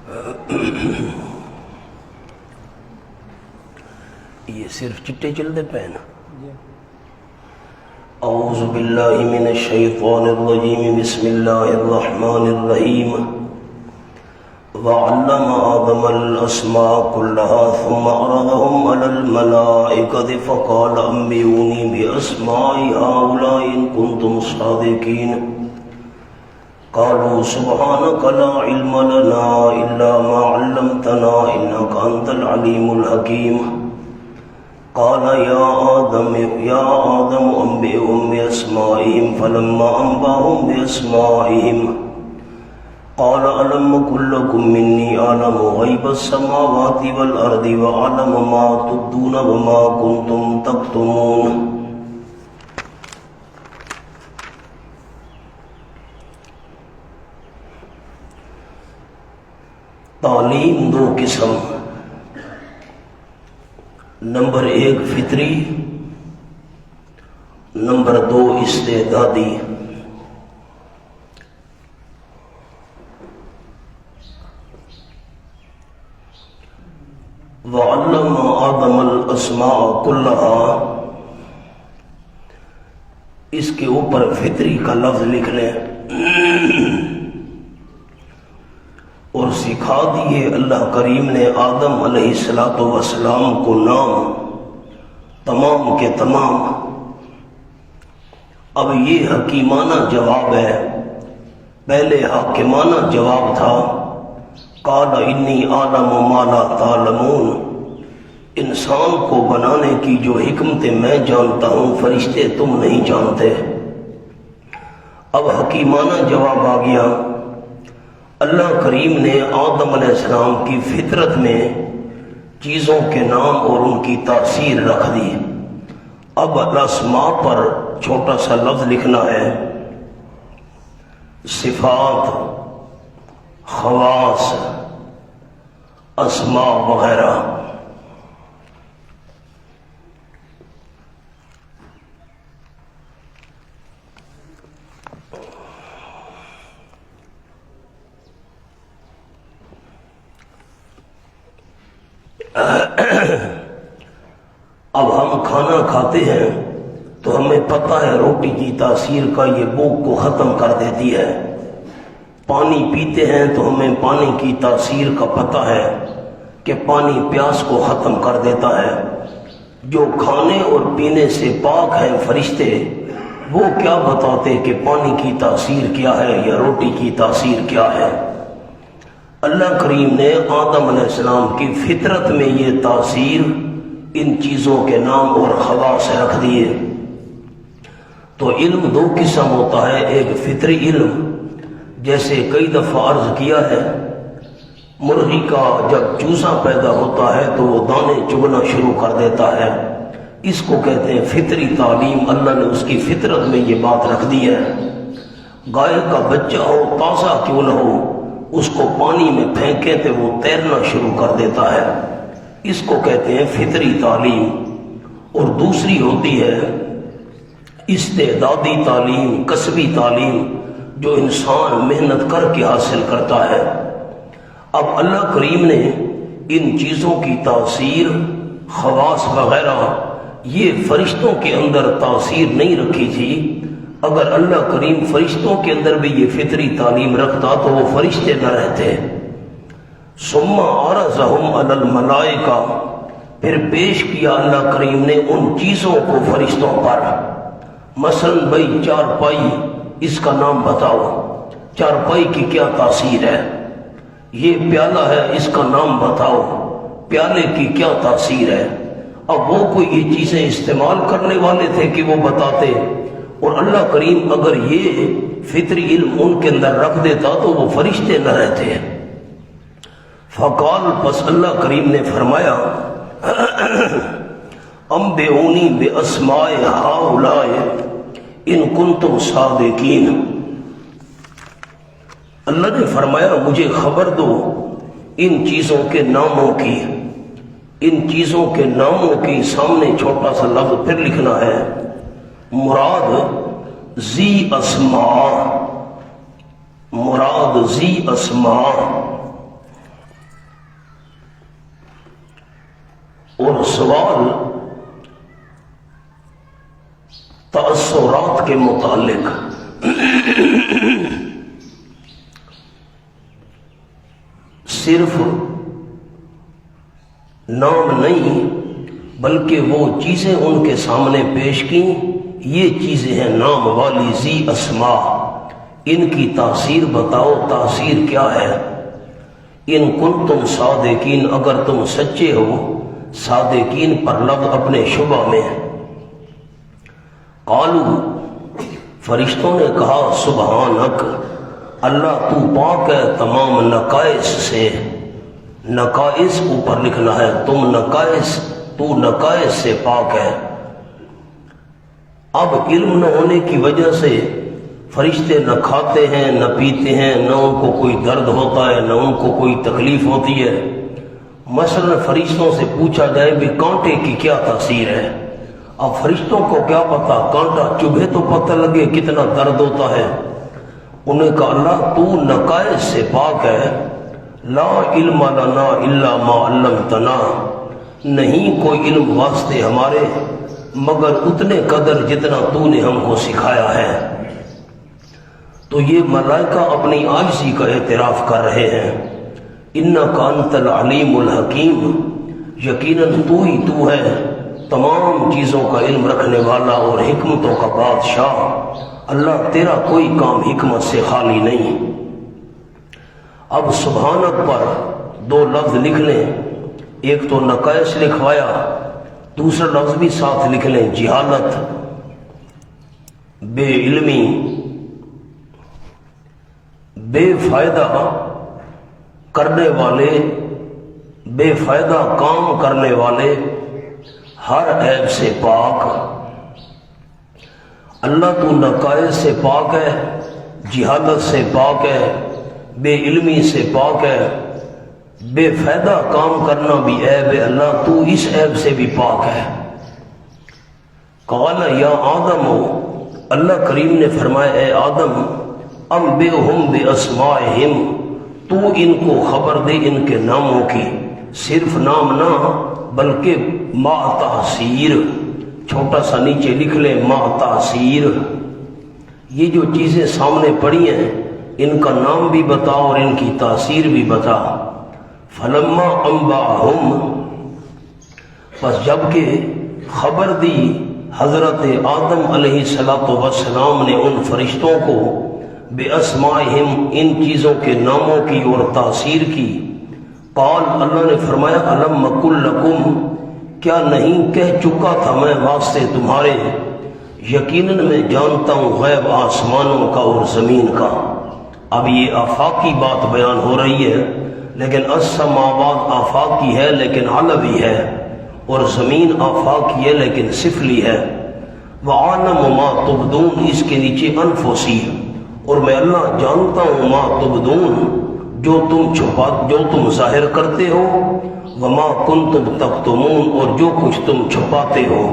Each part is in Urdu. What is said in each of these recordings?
یہ صرف چٹے چلتے پے نا. اعوذ باللہ من الشیطان الرجیم بسم اللہ الرحمن الرحیم. وعلم آدم الاسماء كلها ثم عرضهم على الملائكة فقال انبئوني بأسماء هؤلاء إن كنتم صادقين. قالوا سبحانك لا علم لنا إلا ما علمتنا إنك أنت العليم الحكيم. قال يا آدم أنبئهم بأسمائهم فلما أنبأهم بأسمائهم قال ألم أقل لكم مني أعلم غيب السماوات والأرض وأعلم ما تبدون وما كنتم تكتمون. تعلیم دو قسم. نمبر 1 فطری، نمبر 2 استعدادی. وعلم آدم الاسماء كلها، اس کے اوپر فطری کا لفظ لکھ لیں اور سکھا دیے اللہ کریم نے آدم علیہ السلام کو نام تمام کے تمام. اب یہ حکیمانہ جواب ہے. پہلے حاکمانہ جواب تھا قال انی اعلم ما لا تعلمون. انسان کو بنانے کی جو حکمتیں میں جانتا ہوں فرشتے تم نہیں جانتے. اب حکیمانہ جواب آ گیا. اللہ کریم نے آدم علیہ السلام کی فطرت میں چیزوں کے نام اور ان کی تاثیر رکھ دی. اب الاسماء پر چھوٹا سا لفظ لکھنا ہے. صفات، خواص، اسماء وغیرہ. اب ہم کھانا کھاتے ہیں تو ہمیں پتہ ہے روٹی کی تاثیر کا یہ بھوک کو ختم کر دیتی ہے. پانی پیتے ہیں تو ہمیں پانی کی تاثیر کا پتہ ہے کہ پانی پیاس کو ختم کر دیتا ہے. جو کھانے اور پینے سے پاک ہیں فرشتے وہ کیا بتاتے کہ پانی کی تاثیر کیا ہے یا روٹی کی تاثیر کیا ہے. اللہ کریم نے آدم علیہ السلام کی فطرت میں یہ تاثیر ان چیزوں کے نام اور خواص رکھ دیے. تو علم دو قسم ہوتا ہے. ایک فطری علم، جیسے کئی دفعہ عرض کیا ہے مرغی کا جب چوزا پیدا ہوتا ہے تو وہ دانے چگنا شروع کر دیتا ہے. اس کو کہتے ہیں فطری تعلیم. اللہ نے اس کی فطرت میں یہ بات رکھ دی ہے. گائے کا بچہ ہو تازہ کیوں نہ ہو اس کو پانی میں پھینکیں تو وہ تیرنا شروع کر دیتا ہے. اس کو کہتے ہیں فطری تعلیم. اور دوسری ہوتی ہے استعدادی تعلیم، کسبی تعلیم، جو انسان محنت کر کے حاصل کرتا ہے. اب اللہ کریم نے ان چیزوں کی تاثیر، خواص وغیرہ یہ فرشتوں کے اندر تاثیر نہیں رکھی تھی. اگر اللہ کریم فرشتوں کے اندر بھی یہ فطری تعلیم رکھتا تو وہ فرشتے نہ رہتے. ثم عرضهم علی الملائکہ، پھر پیش کیا اللہ کریم نے ان چیزوں کو فرشتوں پر. مثلا بھائی چارپائی، اس کا نام بتاؤ، چارپائی کی کیا تاثیر ہے. یہ پیالہ ہے، اس کا نام بتاؤ، پیالے کی کیا تاثیر ہے. اب وہ کوئی یہ چیزیں استعمال کرنے والے تھے کہ وہ بتاتے. اور اللہ کریم اگر یہ فطری علم ان کے اندر رکھ دیتا تو وہ فرشتے نہ رہتے. فقال، پس اللہ کریم نے فرمایا انبئونی باسماء ہؤلاء ان کنتم صادقین. اللہ نے فرمایا مجھے خبر دو ان چیزوں کے ناموں کی. ان چیزوں کے ناموں کی سامنے چھوٹا سا لفظ پھر لکھنا ہے. مراد ذی اسماء، مراد ذی اسماء. تاثرات کے متعلق صرف نام نہیں بلکہ وہ چیزیں ان کے سامنے پیش کی، یہ چیزیں ہیں نام والی ذی اسماء، ان کی تاثیر بتاؤ، تاثیر کیا ہے؟ ان کنتم صادقین، اگر تم سچے ہو، صادقین پر لفظ اپنے شبہ میں ہے۔ قالو، فرشتوں نے کہا سبحانک، اللہ تو پاک ہے تمام نقائص سے، نقائص اوپر لکھنا ہے، تم نقائص، تو نقائص سے پاک ہے۔ اب علم نہ ہونے کی وجہ سے فرشتے نہ کھاتے ہیں نہ پیتے ہیں، نہ ان کو کوئی درد ہوتا ہے نہ ان کو کوئی تکلیف ہوتی ہے۔ مثلا فرشتوں سے پوچھا جائے بھی کانٹے کی کیا تاثیر ہے، اب فرشتوں کو کیا پتا، کانٹا چبھے تو پتہ لگے کتنا درد ہوتا ہے۔ انہیں کہا اللہ تو نقائص سے پاک ہے، لا علم لنا الا ما علمتنا، نہیں کوئی علم واسطے ہمارے مگر اتنے قدر جتنا تو نے ہم کو سکھایا ہے۔ تو یہ ملائکہ اپنی عاجزی کا اعتراف کر رہے ہیں، انک انت العلیم الحکیم، یقیناً تو ہی تو ہے تمام چیزوں کا علم رکھنے والا اور حکمتوں کا بادشاہ، اللہ تیرا کوئی کام حکمت سے خالی نہیں۔ اب سبحانک پر دو لفظ لکھ لیں، ایک تو نقائص لکھوایا، دوسرا لفظ بھی ساتھ لکھ لیں، جہالت، بے علمی، بے فائدہ کرنے والے، بے فائدہ کام کرنے والے، ہر عیب سے پاک۔ اللہ تو نقائص سے پاک ہے، جہالت سے پاک ہے، بے علمی سے پاک ہے، بے فائدہ کام کرنا بھی عیب ہے، اللہ تو اس عیب سے بھی پاک ہے۔ قال یا آدم، اللہ کریم نے فرمایا اے آدم، انبئہم باسمائہم، تو ان کو خبر دے ان کے ناموں کی، صرف نام نہ بلکہ ما تحصیر، چھوٹا سا نیچے لکھ لیں ما تحصیر، یہ جو چیزیں سامنے پڑی ہیں ان کا نام بھی بتا اور ان کی تاثیر بھی بتا۔ فلما انبأہم، پس جب کہ خبر دی حضرت آدم علیہ السلام نے ان فرشتوں کو باسمائہم، ان چیزوں کے ناموں کی اور تاثیر کی، قال، اللہ نے فرمایا الم قل لکم، کیا نہیں کہہ چکا تھا میں واسطے تمہارے، یقیناً میں جانتا ہوں غیب آسمانوں کا اور زمین کا۔ اب یہ آفاقی بات بیان ہو رہی ہے، لیکن السماوات آفاقی ہے لیکن علوی ہے، اور زمین آفاقی ہے لیکن سفلی ہے۔ وعالم ما تبدون، اس کے نیچے انفسی، اور میں اللہ جانتا ہوں ما تبدون، جو تم ظاہر کرتے ہو، وما کنتم تکتمون، اور جو کچھ تم چھپاتے ہو۔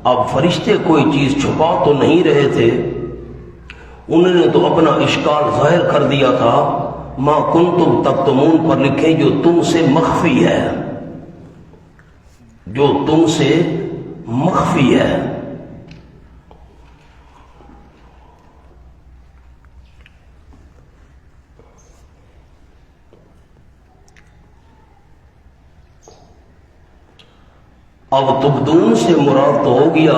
اب فرشتے کوئی چیز چھپا تو نہیں رہے تھے، انہوں نے تو اپنا اشکال ظاہر کر دیا تھا، ما کنتم تکتمون پر لکھیں جو تم سے مخفی ہے، جو تم سے مخفی ہے۔ اب تبدون سے مراد تو ہو گیا،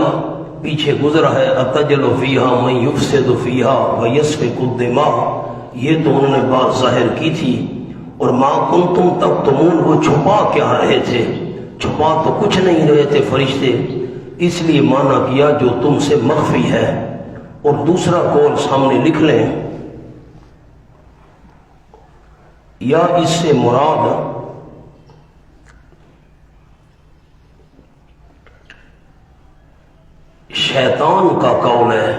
پیچھے گزرا ہے اتجل فیہا من یفسد فیہا ویسفک الدماء، یہ تو انہوں نے بات ظاہر کی تھی، اور ما کنتم تکتمون، وہ چھپا کیا رہے تھے، چھپا تو کچھ نہیں رہے تھے فرشتے، اس لیے مانا کیا جو تم سے مخفی ہے۔ اور دوسرا قول سامنے لکھ لیں، یا اس سے مراد شیطان کا قول ہے،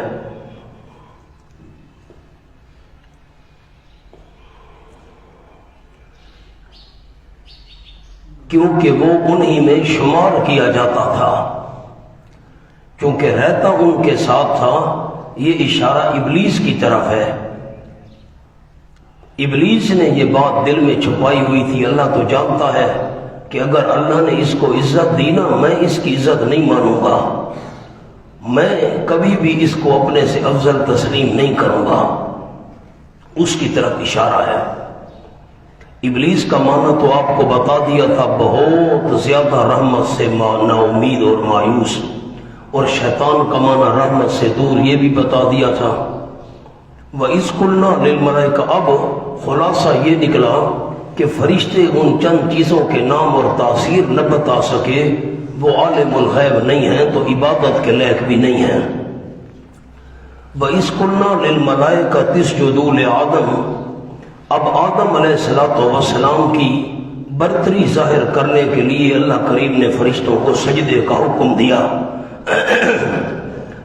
کیونکہ وہ انہی میں شمار کیا جاتا تھا، کیونکہ رہتا ان کے ساتھ تھا۔ یہ اشارہ ابلیس کی طرف ہے، ابلیس نے یہ بات دل میں چھپائی ہوئی تھی، اللہ تو جانتا ہے کہ اگر اللہ نے اس کو عزت دی نا، میں اس کی عزت نہیں مانوں گا، میں کبھی بھی اس کو اپنے سے افضل تسلیم نہیں کروں گا، اس کی طرف اشارہ ہے۔ ابلیس کا معنی تو آپ کو بتا دیا تھا، بہت زیادہ رحمت سے نا امید اور مایوس، اور شیطان کا معنی رحمت سے دور، یہ بھی بتا دیا تھا۔ وَإِذْ قُلْنَا لِلْمَلَائِكَةِ، اب خلاصہ یہ نکلا کہ فرشتے ان چند چیزوں کے نام اور تاثیر نہ بتا سکے، وہ عالم الغیب نہیں ہیں تو عبادت کے لائق بھی نہیں ہیں۔ وَإِذْ قُلْنَا لِلْمَلَائِكَةِ اسْجُدُوا لِآدَمَ، اب آدم علیہ السلام کی برتری ظاہر کرنے کے لیے اللہ کریم نے فرشتوں کو سجدے کا حکم دیا۔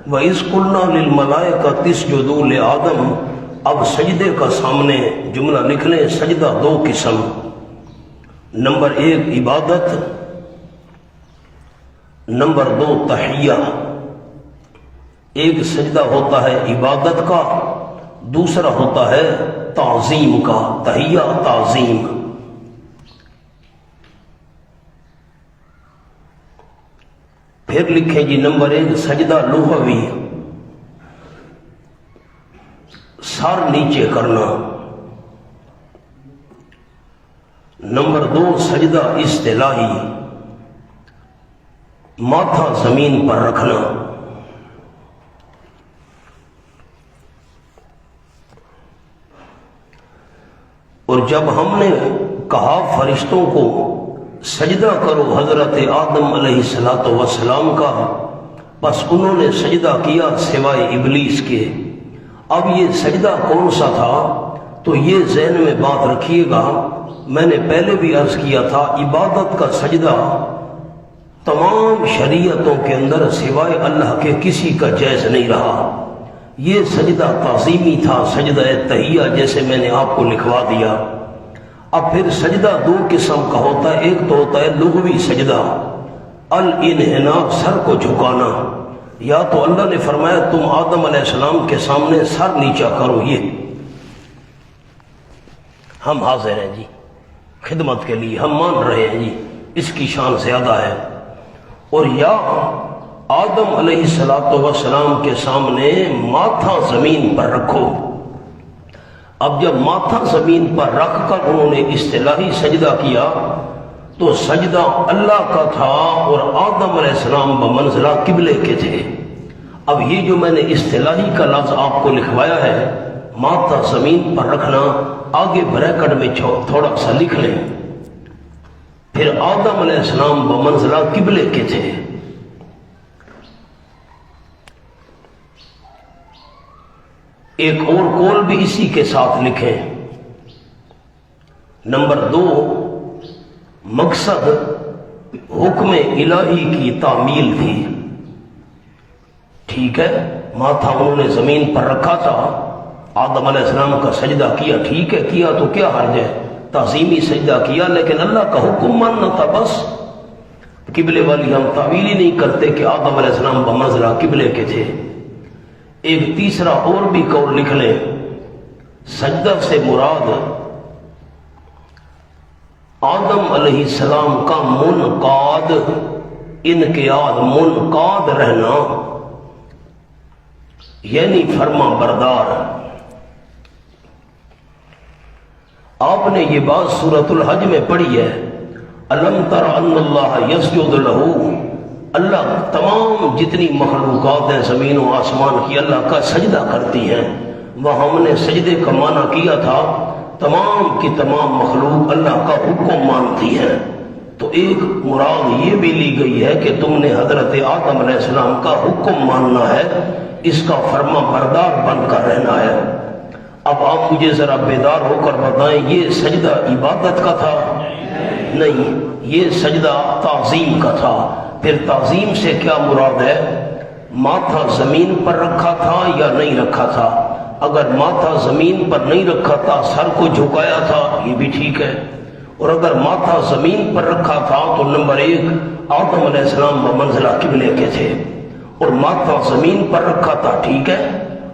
وَإِذْ قُلْنَا لِلْمَلَائِكَةِ اسْجُدُوا لِآدَمَ، اب سجدے کا سامنے جملہ لکھ لیں، سجدہ دو قسم، نمبر 1 عبادت، نمبر 2 تحیہ۔ ایک سجدہ ہوتا ہے عبادت کا، دوسرا ہوتا ہے تعظیم کا، تحیہ تعظیم۔ پھر لکھیں جی نمبر 1 سجدہ لغوی، سر نیچے کرنا، نمبر 2 سجدہ اصطلاحی، ماتھا زمین پر رکھنا۔ اور جب ہم نے کہا فرشتوں کو سجدہ کرو حضرت آدم علیہ السلام کا، بس انہوں نے سجدہ کیا سوائے ابلیس کے۔ اب یہ سجدہ کون سا تھا؟ تو یہ ذہن میں بات رکھیے گا، میں نے پہلے بھی عرض کیا تھا، عبادت کا سجدہ تمام شریعتوں کے اندر سوائے اللہ کے کسی کا جائز نہیں رہا۔ یہ سجدہ تعظیمی تھا، سجدہ تحیہ، جیسے میں نے آپ کو لکھوا دیا۔ اب پھر سجدہ دو قسم کا ہوتا ہے، ایک تو ہوتا ہے لغوی سجدہ، الانحناء، سر کو جھکانا، یا تو اللہ نے فرمایا تم آدم علیہ السلام کے سامنے سر نیچا کرو، یہ ہم حاضر ہیں جی خدمت کے لیے، ہم مان رہے ہیں جی، اس کی شان زیادہ ہے۔ اور یا آدم علیہ السلام کے سامنے ماتھا زمین پر رکھو۔ اب جب ماتھا زمین پر رکھ کر انہوں نے اصطلاحی سجدہ کیا تو سجدہ اللہ کا تھا اور آدم علیہ السلام بمنزلہ قبلے کے تھے۔ اب یہ جو میں نے اصطلاحی کا لفظ آپ کو لکھوایا ہے، ماتھا زمین پر رکھنا، آگے بریکٹ میں تھوڑا سا لکھ لیں، پھر آدم علیہ السلام بمنزلہ قبلے کے تھے۔ ایک اور قول بھی اسی کے ساتھ لکھیں، نمبر 2 مقصد حکم الہی کی تعمیل تھی، ٹھیک ہے، ماتھا انہوں نے زمین پر رکھا تھا، آدم علیہ السلام کا سجدہ کیا، ٹھیک ہے، کیا تو کیا حرج ہے، تعظیمی سجدہ کیا، لیکن اللہ کا حکم ماننا تھا بس۔ قبلے والی ہم تعویل ہی نہیں کرتے کہ آدم علیہ السلام بمنزلہ قبلے کے تھے۔ ایک تیسرا اور بھی قول لکھ لیں، سجدہ سے مراد آدم علیہ السلام کا منقاد، انقیاد، منقاد رہنا، یعنی فرما بردار۔ آپ نے یہ بات سورۃ الحج میں پڑھی ہے، الم تر ان اللہ یسجد لہ، اللہ تمام جتنی مخلوقات ہیں زمین و آسمان کی اللہ کا سجدہ کرتی ہیں۔ وہ ہم نے سجدے کا معنی کیا تھا تمام کی تمام مخلوق اللہ کا حکم مانتی ہے، تو ایک مراد یہ بھی لی گئی ہے کہ تم نے حضرت آدم علیہ السلام کا حکم ماننا ہے، اس کا فرما بردار بن کر رہنا ہے۔ اب آپ مجھے ذرا بیدار ہو کر بتائیں، یہ سجدہ عبادت کا تھا؟ نہیں، یہ سجدہ تعظیم کا تھا۔ پھر تعظیم سے کیا مراد ہے؟ ماتھا زمین پر رکھا تھا یا نہیں رکھا تھا؟ اگر ماتھا زمین پر نہیں رکھا تھا، سر کو جھکایا تھا، یہ بھی ٹھیک ہے، اور اگر ماتھا زمین پر رکھا تھا تو نمبر 1 آدم علیہ السلام بمنزلہ قبلے کے تھے، اور ماتھا زمین پر رکھا تھا، ٹھیک ہے،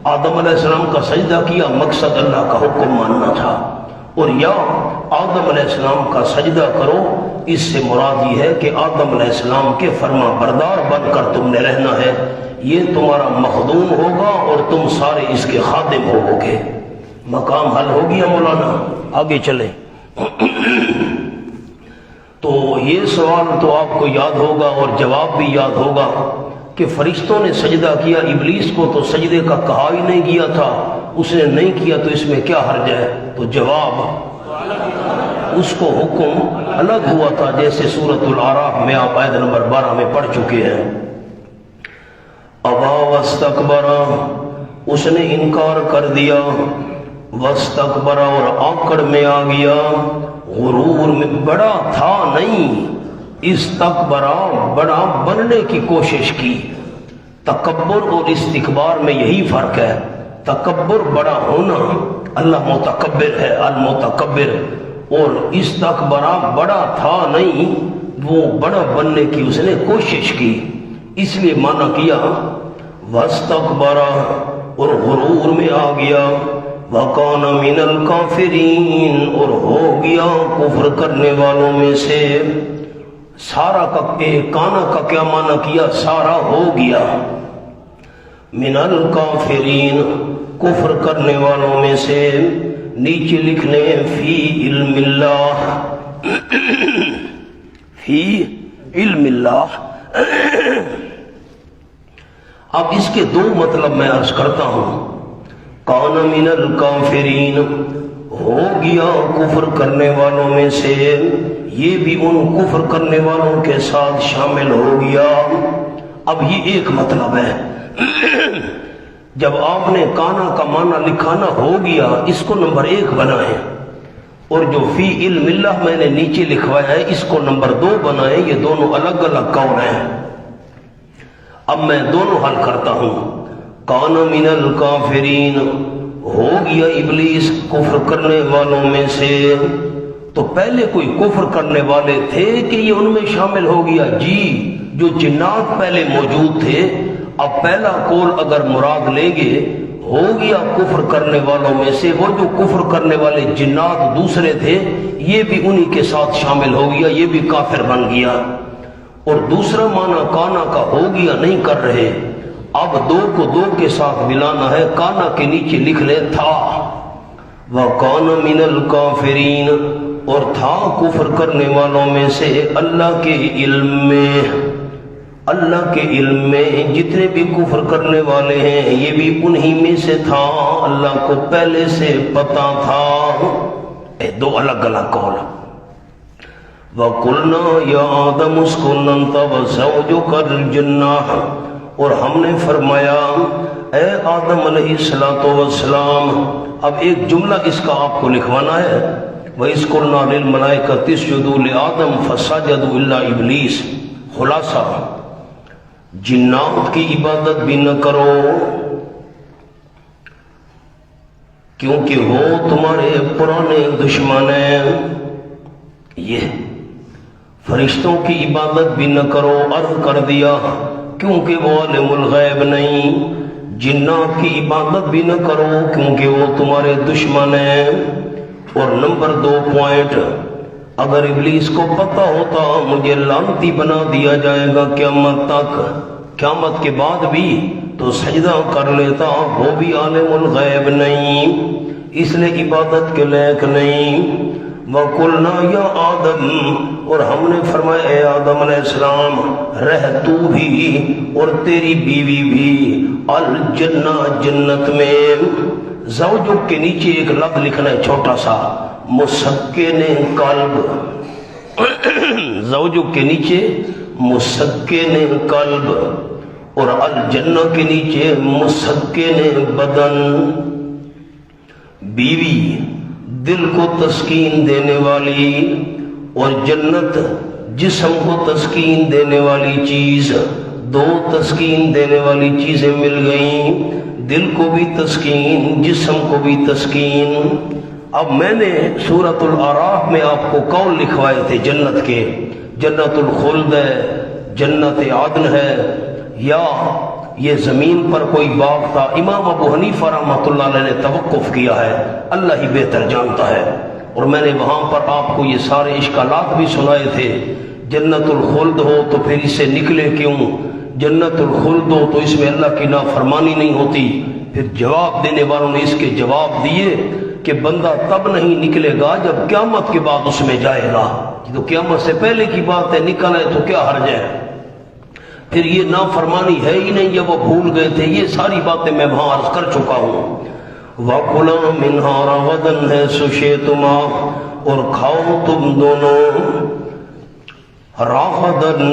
آدم علیہ السلام کا سجدہ کیا، مقصد اللہ کا حکم ماننا تھا۔ اور یا آدم علیہ السلام کا سجدہ کرو، اس سے مراد یہ ہے کہ آدم علیہ السلام کے فرما بردار بن کر تم نے رہنا ہے، یہ تمہارا مخدوم ہوگا اور تم سارے اس کے خادم ہوو گے۔ مقام حل ہو گیا مولانا، آگے چلیں۔ تو یہ سوال تو آپ کو یاد ہوگا اور جواب بھی یاد ہوگا کہ فرشتوں نے سجدہ کیا، ابلیس کو تو سجدے کا کہا ہی نہیں گیا تھا، اس نے نہیں کیا تو اس میں کیا حرج ہے؟ تو جواب اس کو حکم الگ ہوا تھا، جیسے سورۃ الاعراف میں آپ آیت نمبر 12 میں پڑھ چکے ہیں۔ ابا واستکبر، اس نے انکار کر دیا، واستکبر اور آکڑ میں آ گیا، غرور میں بڑا تھا نہیں، استکبر بڑا بننے کی کوشش کی۔ تکبر اور استکبار میں یہی فرق ہے، تکبر بڑا ہونا، اللہ متکبر ہے المتکبر، اور استکبر بڑا تھا نہیں، وہ بڑا بننے کی اس نے کوشش کی، اس لیے معنی کیا واستکبر اور غرور میں آ گیا، وَكَانَ مِنَ الْكَافِرِينَ اور ہو گیا کفر کرنے والوں میں سے۔ سارا کا کانا کا کیا معنی کیا؟ سارا ہو گیا، من الکافرین کفر کرنے والوں میں سے۔ نیچے لکھ لیں فی علم اللہ، فی علم اللہ۔ اب اس کے دو مطلب میں عرض کرتا ہوں۔ کان من الکافرین ہو گیا کفر کرنے والوں میں سے، یہ بھی ان کفر کرنے والوں کے ساتھ شامل ہو گیا۔ اب یہ ایک مطلب ہے، جب آپ نے کانا کا معنی لکھا نہ ہو گیا، اس کو نمبر 1 بنائیں، اور جو فی علم اللہ میں نے نیچے لکھوایا ہے اس کو نمبر 2 بنائیں، یہ دونوں الگ الگ قول ہیں۔ اب میں دونوں حل کرتا ہوں۔ کان من الکافرین ہو گیا ابلیس کفر کرنے والوں میں سے، تو پہلے کوئی کفر کرنے والے تھے کہ یہ ان میں شامل ہو گیا؟ جی، جو جنات پہلے موجود تھے۔ اب پہلا قول اگر مراد لیں گے، ہو گیا کفر کرنے والوں میں سے، وہ جو کفر کرنے والے جنات دوسرے تھے یہ بھی انہی کے ساتھ شامل ہو گیا، یہ بھی کافر بن گیا۔ اور دوسرا معنی کانا کا ہو گیا نہیں کر رہے، اب 2 کو 2 کے ساتھ ملانا ہے، کانا کے نیچے لکھ لے تھا، وَكَانَ مِنَ الْكَافِرِينَ اور تھا کفر کرنے والوں میں سے، اللہ کے علم میں، اللہ کے علم میں جتنے بھی کفر کرنے والے ہیں یہ بھی انہی میں سے تھا، اللہ کو پہلے سے پتا تھا۔ 2 الگ الگ قول۔ وَقُلْنَا يَا آدَمُ اسْكُنْ أَنْتَ وَزَوْجُكَ الْجَنَّةَ اور ہم نے فرمایا اے آدم علیہ السلام، اب ایک جملہ اس کا آپ کو لکھوانا ہے، وَإِذْ قُلْنَا لِلْمَلَائِكَةِ اسْجُدُوا لِآدَمَ فَسَجَدُوا إِلَّا إِبْلِيسَ۔ خلاصہ، جنات کی عبادت بھی نہ کرو کیونکہ وہ تمہارے پرانے دشمن ہیں، یہ فرشتوں کی عبادت بھی نہ کرو، عرض کر دیا کیونکہ وہ عالم الغیب نہیں، جنات کی عبادت بھی نہ کرو کیونکہ وہ تمہارے دشمن ہیں۔ اور نمبر 2 پوائنٹ، اگر ابلیس کو پتہ ہوتا مجھے لعنتی بنا دیا جائے گا قیامت تک، قیامت کے بعد بھی، تو سجدہ کر لیتا، وہ بھی عالم الغیب نہیں، اس لیے عبادت کے لائق نہیں۔ وَقُلْنَا يَا آدَمْ اور ہم نے فرمایا اے آدم علیہ السلام، رہ تو بھی اور تیری بیوی بھی، الجنہ جنت میں۔ زوجک کے نیچے ایک لفظ لکھنا ہے چھوٹا سا، مسکن قلب، زوجک کے نیچے مسکن قلب، اور الجنہ کے نیچے مسکن بدن، بیوی دل کو تسکین دینے والی، اور جنت جسم کو تسکین دینے والی چیز، 2 تسکین دینے والی چیزیں مل گئیں، دل کو بھی تسکین، جسم کو بھی تسکین۔ اب میں نے سورۃ الاعراف میں آپ کو قول لکھوائے تھے جنت کے، جنت الخلد ہے، جنت عدن ہے، یا یہ زمین پر کوئی باغ تھا۔ امام ابو حنیفہ رحمۃ اللہ علیہ نے توقف کیا ہے، اللہ ہی بہتر جانتا ہے، اور میں نے وہاں پر آپ کو یہ سارے اشکالات بھی سنائے تھے. جنت الخلد ہو تو پھر اس سے نکلے کیوں؟ جنت الخلد ہو تو اس میں اللہ کی نافرمانی نہیں ہوتی. پھر جواب دینے والوں نے اس کے جواب دیے کہ بندہ تب نہیں نکلے گا جب قیامت کے بعد اس میں جائے گا. یہ تو قیامت سے پہلے کی بات ہے، نکل ہے تو کیا حرج ہے؟ پھر یہ نافرمانی ہے ہی نہیں، یہ وہ بھول گئے تھے. یہ ساری باتیں میں وہاں عرض کر چکا ہوں. وَكُلَا مِنْهَا رَغَدًا حَيْثُ شِئْتُمَا، اور کھاؤ تم دونوں راغدن.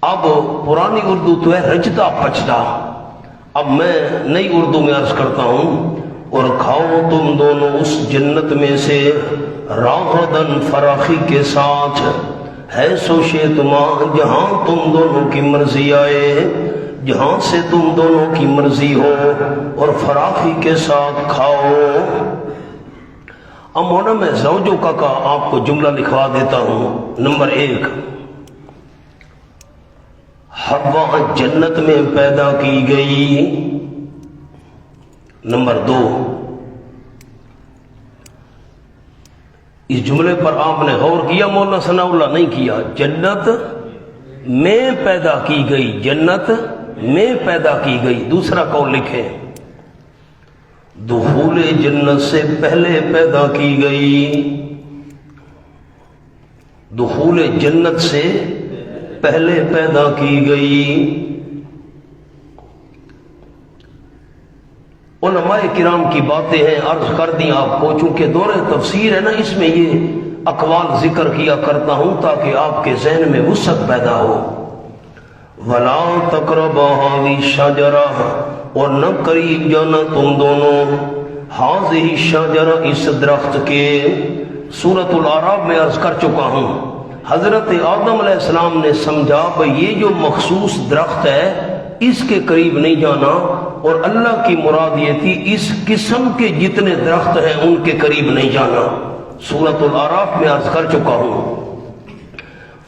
اب پرانی اردو تو ہے رچتا پچتا، اب میں نئی اردو میں عرض کرتا ہوں. اور کھاؤ تم دونوں اس جنت میں سے راغدن فراخی کے ساتھ، ہے سوشے تما جہاں تم دونوں کی مرضی آئے، جہاں سے تم دونوں کی مرضی ہو، اور فراخی کے ساتھ کھاؤ. اب مولانا میں زوجوں کا آپ کو جملہ لکھوا دیتا ہوں. نمبر 1، حوا جنت میں پیدا کی گئی. نمبر 2، اس جملے پر آپ نے غور کیا مولانا ثناء اللہ؟ نہیں کیا. جنت میں پیدا کی گئی، جنت میں پیدا کی گئی. دوسرا قول لکھیں، دخول جنت سے پہلے پیدا کی گئی. دخول جنت سے پہلے پیدا کی گئی. علماء کرام کی باتیں ہیں، عرض کر دیں آپ کو. چونکہ دور تفسیر ہے نا، اس میں یہ اقوال ذکر کیا کرتا ہوں تاکہ آپ کے ذہن میں وسعت پیدا ہو. وَلَا تَقْرَبَا هَٰذِهِ الشَّجَرَةَ، اور نہ قریب جانا تم دونوں هَٰذِهِ الشَّجَرَةَ، اس درخت کے. سورۃ الاعراف میں عرض کر چکا ہوں، حضرت آدم علیہ السلام نے سمجھا کہ یہ جو مخصوص درخت ہے اس کے قریب نہیں جانا، اور اللہ کی مراد یہ تھی اس قسم کے جتنے درخت ہیں ان کے قریب نہیں جانا. سورۃ الاعراف میں عرض کر چکا ہوں.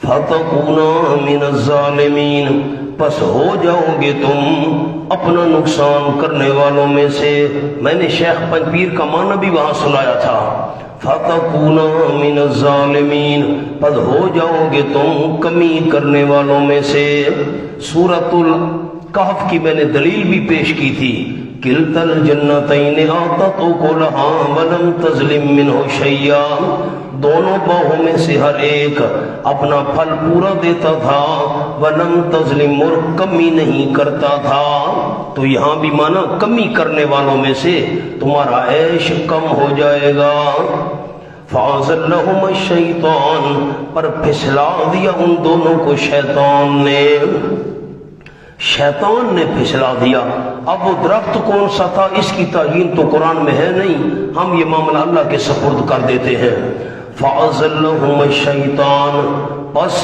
فَتَكُونَا مِنَ الظَّالِمِينَ، پس ہو جاؤ گے تم اپنا نقصان کرنے والوں میں سے. میں نے شیخ پنج پیر کا معنی بھی وہاں سنایا تھا. فَتَكُونَا مِنَ الظَّالِمِينَ، پس ہو جاؤ گے تم کمی کرنے والوں میں سے. سورۃ الکہف کی میں نے دلیل بھی پیش کی تھی. کلتا الجنتین آتت اکلہا ولم تظلم منہ شیئا، دونوں باغوں میں سے ہر ایک اپنا پھل پورا دیتا تھا، ولم تظلم، اور کمی نہیں کرتا تھا. تو یہاں بھی مانا کمی کرنے والوں میں سے تمہارا عیش کم ہو جائے گا. فَأَزَلَّهُمَا الشَّيْطَانُ، پر پھسلا دیا ان دونوں کو شیطان نے. شیطان نے پھسلا دیا. اب وہ درخت کون سا تھا اس کی تعین تو قرآن میں ہے نہیں، ہم یہ معاملہ اللہ کے سپرد کر دیتے ہیں. فَأَزَلَّهُمَا الشَّيْطَانُ، پس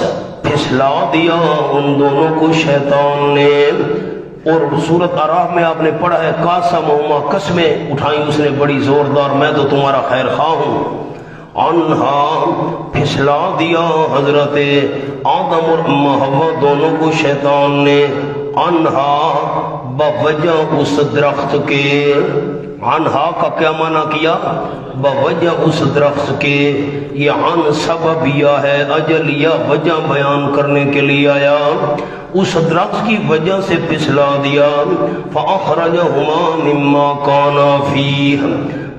پھسلا دیا ان دونوں کو شیطان نے. اور سورۃ اعراف میں آپ نے پڑھا ہے قاسمہما، قسمیں اٹھائیں اس نے بڑی زوردار، میں تو تمہارا خیر خواہ ہوں. انہا، پھسلا دیا حضرت آدم اور اماں حوا دونوں کو شیطان نے. انہا، بوجہ اس درخت کے. انہا کا کیا معنی کیا؟ بوجہ اس درخت کے. یہ عن سببیہ ہے، اجل یا وجہ بیان کرنے کے لیے آیا. اس درخت کی وجہ سے پھسلا دیا. فَأَخْرَجَهُمَا مِمَّا كَانَا فِيهِ،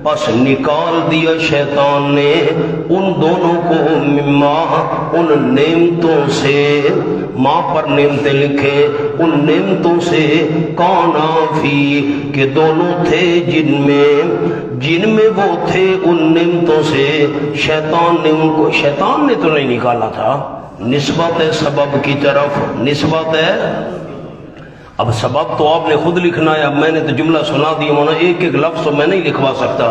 پس نکال دیا شیطان نے ان دونوں کو مما، ان نعمتوں سے. ماں پر نعمتیں لکھے، ان نعمتوں سے. کانا فی، کہ دونوں تھے جن میں وہ تھے ان نعمتوں سے. شیطان نے ان کو، شیطان نے تو نہیں نکالا تھا، نسبت ہے سبب کی طرف، نسبت ہے. اب سبب تو آپ نے خود لکھنا ہے. اب میں نے تو جملہ سنا دیا، مولانا ایک ایک لفظ میں نہیں لکھوا سکتا،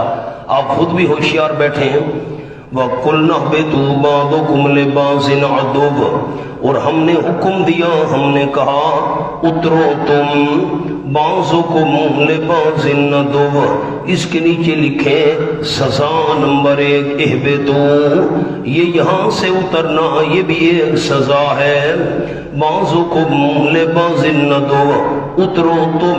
آپ خود بھی ہوشیار بیٹھے ہیں. وَقُلْنَا اهْبِطُوا بَعْضُكُمْ لِبَعْضٍ عَدُوٌّ، اور ہم نے حکم دیا، ہم نے کہا اترو تم بَعْضُكُمْ لِبَعْضٍ عَدُوٌّ. اس کے نیچے لکھیں سزا نمبر 1 اهْبِطُوا، یہ یہاں سے اترنا یہ بھی ایک سزا ہے. بَعْضُكُمْ لِبَعْضٍ عَدُوٌّ، اترو تم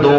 2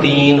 3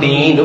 3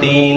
3।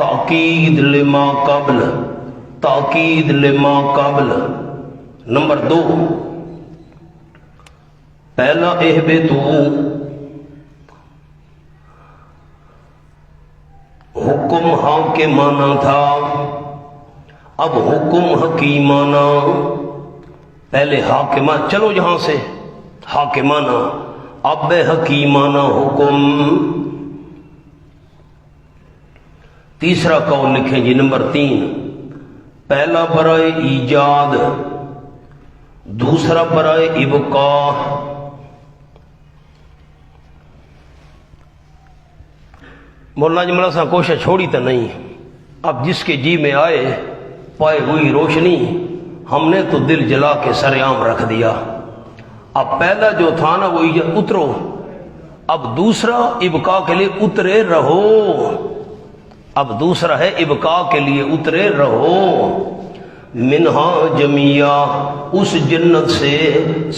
تاکید لما قبل، تاکید لما قبل۔ نمبر 2، پہلا اہبتو حکم حاکمانہ تھا، اب حکم حکیمانہ۔ پہلے حاکمانہ، چلو یہاں سے حاکمانہ، اب حکیمانہ حکم۔ تیسرا قول لکھیں جی، نمبر 3، پہلا برائے ایجاد، دوسرا برائے ابقاء۔ مولانا جملہ صاحب کوشش چھوڑی تو نہیں، اب جس کے جی میں آئے پائے ہوئی روشنی ہم نے تو دل جلا کے سر عام رکھ دیا۔ اب پہلا جو تھا نا وہ اترو، اب دوسرا ابقاء کے لیے اترے رہو، اب دوسرا ہے ابقاء کے لیے اترے رہو۔ منہا جمیعہ، اس جنت سے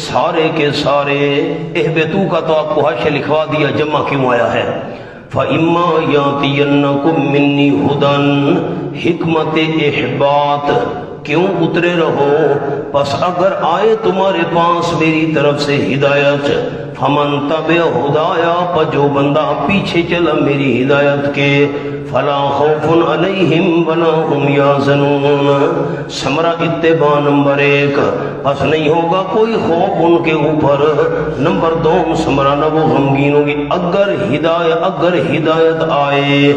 سارے کے سارے۔ اہبتو کا تو آپ کو حاشیہ لکھوا دیا جمع کیوں آیا ہے۔ فَإِمَّا يَأْتِيَنَّكُم مِّنِّي هُدًى، حکمت احباط، کیوں اترے رہو؟ پس اگر آئے تمہارے پاس میری طرف سے ہدایت، فمن تبع ہدایا، پر جو بندہ پیچھے چلا میری ہدایت کے، فلا خوف علیہم ولا ہم یحزنون۔ ثمرہ اتباع نمبر 1، پس نہیں ہوگا کوئی خوف ان کے اوپر۔ نمبر 2، ثمرہ نہ وہ غمگین ہوگی اگر ہدایت آئے۔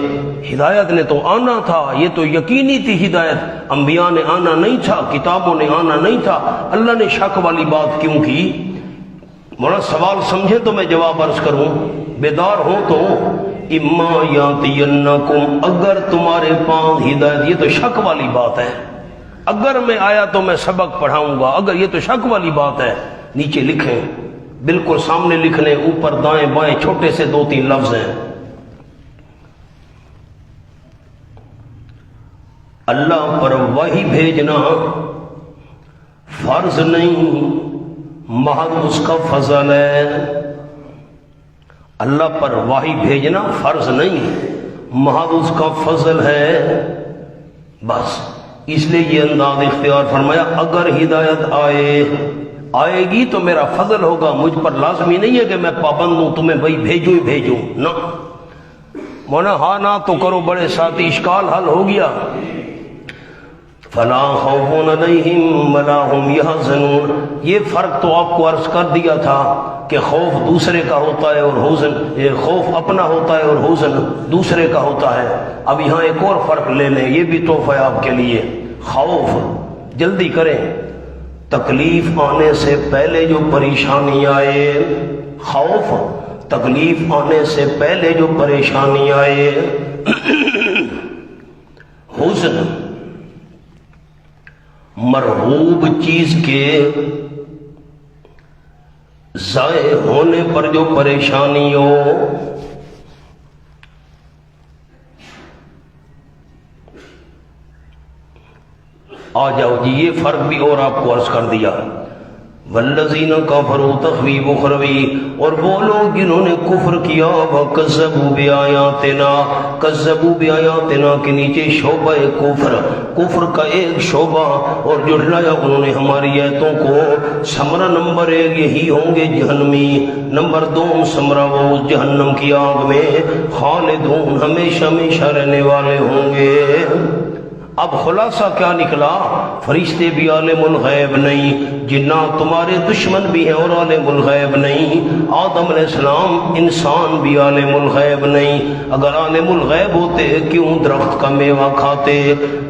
ہدایت نے تو آنا تھا، یہ تو یقینی تھی ہدایت، انبیاء نے آنا نہیں تھا، کتابوں نے آنا نہیں تھا، اللہ نے شک والی بات کیوں کی؟ مولانا سوال سمجھے تو میں جواب عرض کروں، بیدار ہوں تو اما یاتینکم، اگر تمہارے پاس ہدایت، یہ تو شک والی بات ہے، اگر میں آیا تو میں سبق پڑھاؤں گا، اگر یہ تو شک والی بات ہے۔ نیچے لکھیں، بالکل سامنے لکھنے، اوپر دائیں بائیں چھوٹے سے 2-3 لفظ ہیں۔ اللہ پر وحی بھیجنا فرض نہیں، محض اس کا فضل ہے۔ اللہ پر وحی بھیجنا فرض نہیں، محض اس کا فضل ہے، بس اس لیے یہ انداز اختیار فرمایا، اگر ہدایت آئے گی تو میرا فضل ہوگا، مجھ پر لازمی نہیں ہے کہ میں پابند ہوں تمہیں بھائی بھیجو ہی بھیجو، نہ مونا ہاں نہ تو کرو بڑے ساتھی، اشکال حل ہو گیا۔ فلا خوف علیہم ولا هم یحزنون، یہ فرق تو آپ کو عرض کر دیا تھا کہ خوف دوسرے کا ہوتا ہے اور حزن، خوف اپنا ہوتا ہے اور حزن دوسرے کا ہوتا ہے۔ اب یہاں ایک اور فرق لے لیں، یہ بھی تحفہ ہے آپ کے لیے۔ خوف، جلدی کریں، تکلیف آنے سے پہلے جو پریشانی آئے، خوف تکلیف آنے سے پہلے جو پریشانی آئے، حزن مرغوب چیز کے ضائع ہونے پر جو پریشانی ہو، آ جاؤ جی، یہ فرق بھی اور آپ کو عرض کر دیا۔ والذین کفروا تخویف اخروی، اور وہ لوگ جنہوں نے کفر کیا، وکذبوا بآیاتنا، کذبوا بآیاتنا کے نیچے شعبہ کفر کا ایک شعبہ، اور جھٹلایا انہوں نے ہماری آیتوں کو۔ ثمرہ نمبر 1 یہی ہوں گے جہنمی، نمبر 2 ثمرہ وہ جہنم کی آگ میں خالدون، ہمیشہ ہمیشہ رہنے والے ہوں گے۔ اب خلاصہ کیا نکلا؟ فرشتے بھی عالم الغیب نہیں، جنات تمہارے دشمن بھی ہیں اور عالم الغیب نہیں، آدم علیہ السلام انسان بھی عالم الغیب نہیں، اگر عالم الغیب ہوتے کیوں درخت کا میوہ کھاتے؟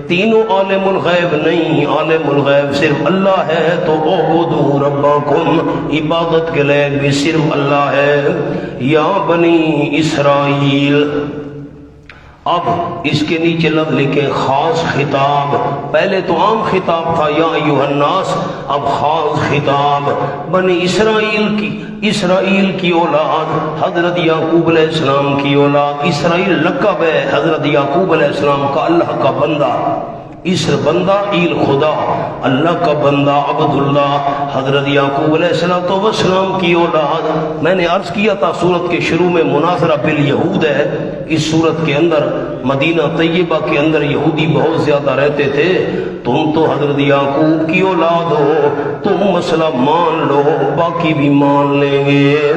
تینوں عالم الغیب نہیں، عالم الغیب صرف اللہ ہے، تو اعبدوا ربکم، عبادت کے لئے بھی صرف اللہ ہے۔ یا بنی اسرائیل، اب اس کے نیچے لفظ لکھیں خاص خطاب، پہلے تو عام خطاب تھا یا ایھا الناس، اب خاص خطاب بنی اسرائیل کی اولاد، حضرت یعقوب علیہ السلام کی اولاد۔ اسرائیل لقب ہے حضرت یعقوب علیہ السلام کا، اللہ کا بندہ، اس بندہ ایل خدا اللہ کا بندہ عبداللہ حضرت یعقوب علیہ السلام کی اولاد. میں نے عرض کیا تھا سورت کے شروع میں مناظرہ بالیہود ہے. اس سورت کے اندر مدینہ طیبہ کے اندر یہودی بہت زیادہ رہتے تھے. تم تو حضرت یعقوب کی اولاد ہو, تم مسئلہ مان لو باقی بھی مان لیں گے.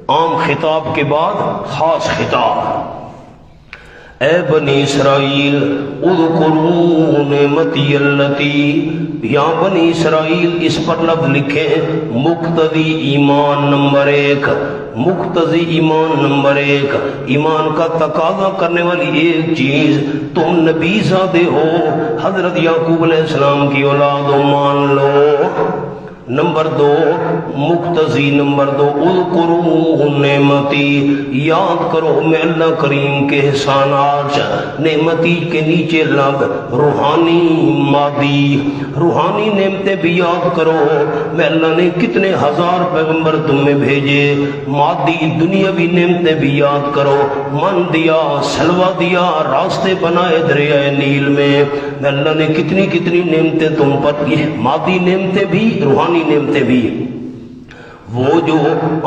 عام خطاب کے بعد خاص خطاب. اے بنی اسرائیل اذکروا نعمتی اللتی, یا بنی اسرائیل اس پر لفظ لکھیں مقتضی ایمان نمبر 1. مقتضی ایمان نمبر 1, ایمان کا تقاضا کرنے والی ایک چیز, تم نبی زادے ہو, حضرت یعقوب علیہ السلام کی اولاد ہو, مان لو. نمبر 2 مقتضی نمبر 2 اذکروا نعمتی, یاد کرو میں اللہ کریم کے احسانات. نعمتی کے نیچے لفظ روحانی مادی, روحانی نعمتیں بھی یاد کرو. میں اللہ نے کتنے ہزار پیغمبر تم میں بھیجے, مادی دنیاوی نعمتیں بھی یاد کرو. من دیا, سلوا دیا, راستے بنائے دریائے نیل میں. میں اللہ نے کتنی کتنی نعمتیں تم پر, یہ مادی نعمتیں بھی روحانی نعمتیں بھی. وہ جو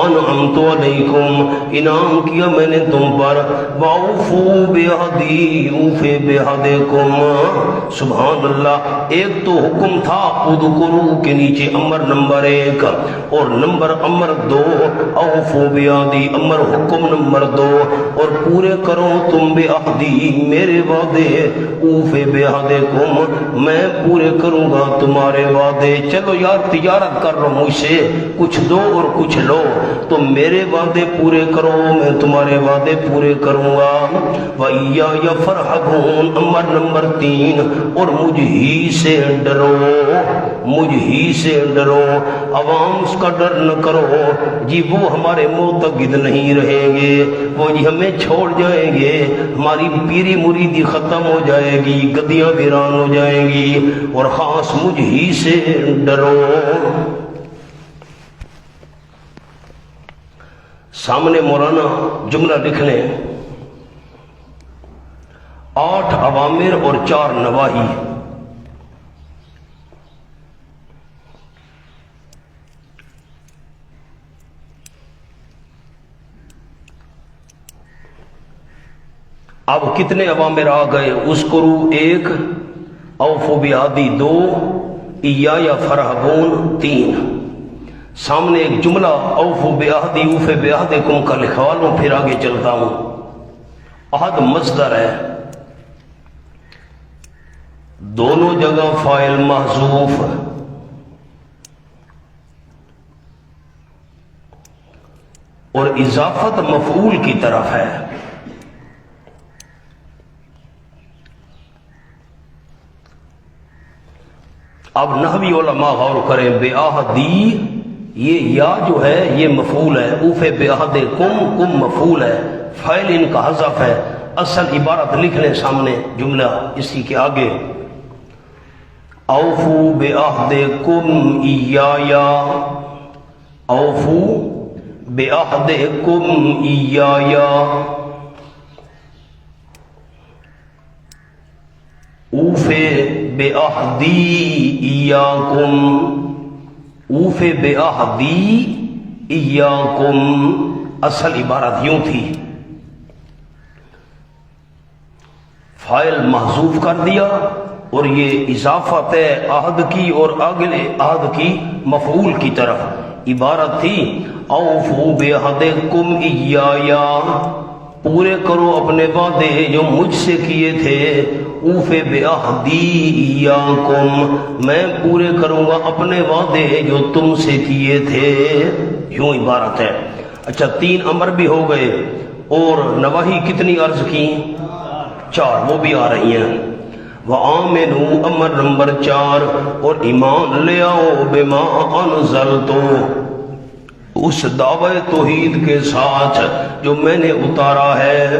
انعمت علیکم, انعام کیا میں نے تم پر, واوفوا بعہدی اوفی بعہدکم. سبحان اللہ. ایک تو حکم تھا اذکروا کے نیچے امر نمبر 1, اور امر 2 اوفوا بعہدی, امر حکم نمبر 2, اور پورے کرو تم بعہدی میرے وعدے, اوفی بعہدکم میں پورے کروں گا تمہارے وعدے. چلو یار تجارت کر رہا ہوں مجھ سے, کچھ دو اور کچھ لو, تو میرے وعدے پورے کرو میں تمہارے وعدے پورے کروں گا. وَإِيَّايَ فَارْهَبُونِ امر نمبر 3, اور مجھ ہی سے ڈرو, مجھ ہی سے ڈرو. عوام اس کا ڈر نہ کرو جی, وہ ہمارے معتقد نہیں رہیں گے, وہ جی ہمیں چھوڑ جائیں گے, ہماری پیری مریدی ختم ہو جائے گی, گدیاں ویران ہو جائیں گی, اور خاص مجھ ہی سے ڈرو. سامنے مولانا جملہ لکھ لیں, 8 اوامر اور 4 نواہی. اب کتنے اوامر آ گئے؟ اذکروا 1, اوفوا بعہدی 2, ایایا فارہبون 3. سامنے ایک جملہ اوفوا بعہدی اوفی بعہدکم کا لکھوا لوں, پھر آگے چلتا ہوں. عہد مصدر ہے, دونوں جگہ فاعل محذوف, اور اضافت مفعول کی طرف ہے. اب نحوی علماء غور کریں, بعہدی یہ یا جو ہے یہ مفعول ہے, اوفی بعہدکم کم مفعول ہے, فاعل ان کا حذف ہے. اصل عبارت لکھ لیں سامنے جملہ اسی کے آگے, اوفوا بعہدکم ایایا, اوفوا بعہدکم ایایا, اوفی بعہدی ایاکم, اوفی بعہدی ایاکم. اصل عبارت یوں تھی, فاعل محذوف کر دیا, اور یہ اضافت ہے عہد کی اور اگلے عہد کی مفعول کی طرف. عبارت تھی اوفوا بعہدکم ایایا, پورے کرو اپنے وعدے جو مجھ سے کیے تھے. اوفی بعہدی ایاکم, میں پورے کروں گا اپنے وعدے جو تم سے کیے تھے. یوں عبارت ہے. اچھا 3 امر بھی ہو گئے, اور نواہی کتنی عرض کی؟ 4, وہ بھی آ رہی ہیں. وآمنوا امر نمبر 4, اور ایمان لے آؤ بما انزلتو, اس دعوی توحید کے ساتھ جو میں نے اتارا ہے.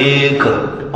1,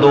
2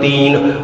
3,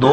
2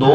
2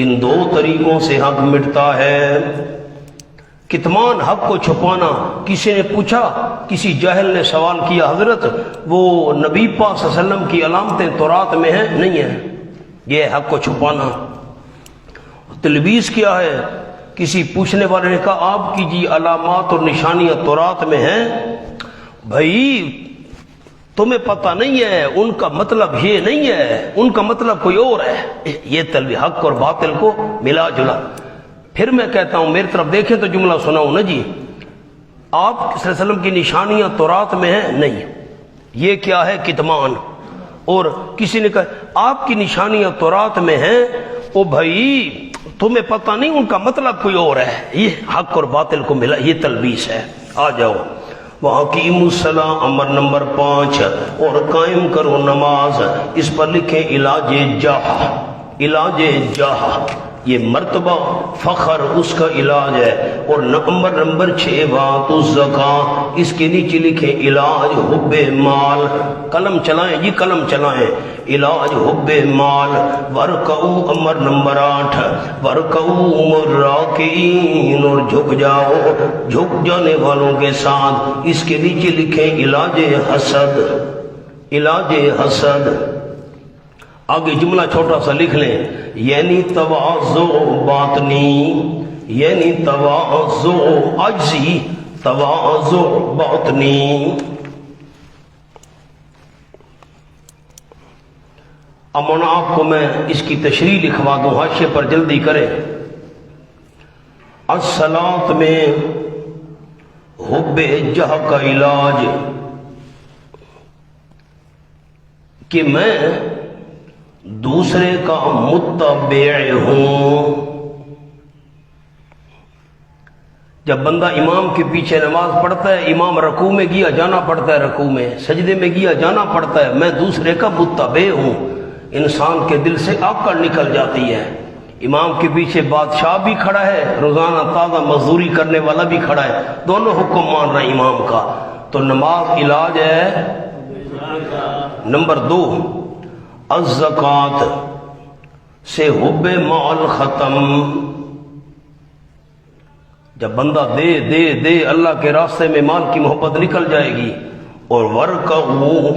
ان دو طریقوں سے حق مٹتا ہے۔ کتمان حق کو چھپانا، کسی نے پوچھا، کسی جاہل نے سوال کیا، حضرت وہ نبی پاک صلی اللہ علیہ وسلم کی علامتیں تورات میں ہیں؟ نہیں ہیں، یہ حق کو چھپانا۔ تلبیس کیا ہے، کسی پوچھنے والے نے کہا آپ کی جی علامات اور نشانیاں تورات میں ہیں، بھائی تمہیں پتہ نہیں ہے، ان کا مطلب یہ نہیں ہے، ان کا مطلب کوئی اور ہے۔ یہ تلبی حق اور باطل کو ملا جلا۔ پھر میں کہتا ہوں میری طرف دیکھیں تو جملہ سناؤں نا جی، آپ صلی اللہ علیہ وسلم کی نشانیاں تورات میں ہیں؟ نہیں، یہ کیا ہے؟ کتمان۔ اور کسی نے کہا آپ کی نشانیاں تورات میں ہیں، او بھائی تمہیں پتہ نہیں، ان کا مطلب کوئی اور ہے۔ یہ حق اور باطل کو ملا، یہ تلبیس ہے۔ آ جاؤ، وَأَقِیمُوا الصَّلَاةَ امر نمبر 5، اور قائم کرو نماز۔ اس پر لکھیں علاج جاہ، علاج جاہ، یہ مرتبہ فخر اس کا علاج ہے۔ اور نمبر 6 وَآتُوا الزَّکاۃ، اس کے نیچے لکھیں علاج حب مال۔ قلم چلائیں جی، قلم چلائیں، علاج حب مال۔ وَارْكَعُوا امر نمبر 8، وَارْكَعُوا مَعَ الرَّاكِعِينَ، اور جھک جاؤ جھک جانے والوں کے ساتھ۔ اس کے نیچے لکھیں علاج حسد، علاج حسد۔ آگے جملہ چھوٹا سا لکھ لیں، یعنی تواضع باطنی، یعنی تواضع عجزی، تواضع باطنی۔ امن آپ کو میں اس کی تشریح لکھوا دوں، حاشیے پر جلدی کریں۔ الصلاۃ میں حب جہ کا علاج کہ میں دوسرے کا متبع ہوں۔ جب بندہ امام کے پیچھے نماز پڑھتا ہے، امام رکوع میں گیا جانا پڑتا ہے، رکوع میں، سجدے میں گیا جانا پڑتا ہے، میں دوسرے کا متبع ہوں۔ انسان کے دل سے آکڑ نکل جاتی ہے۔ امام کے پیچھے بادشاہ بھی کھڑا ہے، روزانہ تازہ مزدوری کرنے والا بھی کھڑا ہے، دونوں حکم مان رہے ہیں امام کا، تو نماز علاج ہے۔ نمبر 2 الزکوٰۃ سے حب مال ختم۔ جب بندہ دے دے دے، اللہ کے راستے میں مال کی محبت نکل جائے گی۔ اور ورکعوا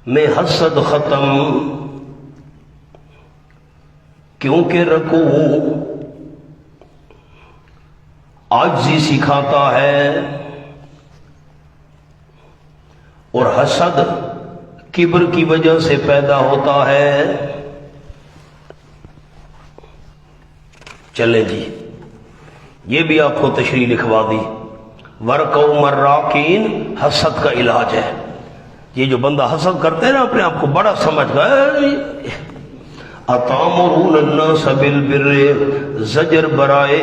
میں حسد ختم، کیونکہ رکوع عاجزی سکھاتا ہے، اور حسد کبر کی وجہ سے پیدا ہوتا ہے۔ چلیں جی، یہ بھی آپ کو تشریح لکھوا دی۔ وَارْكَعُوا مَعَ الرَّاكِعِينَ حسد کا علاج ہے۔ یہ جو بندہ حسد کرتے ہیں نا، اپنے آپ کو بڑا سمجھ گئے، اَتَأْمُرُونَ النَّاسَ بِالْبِرِّ، زجر برائے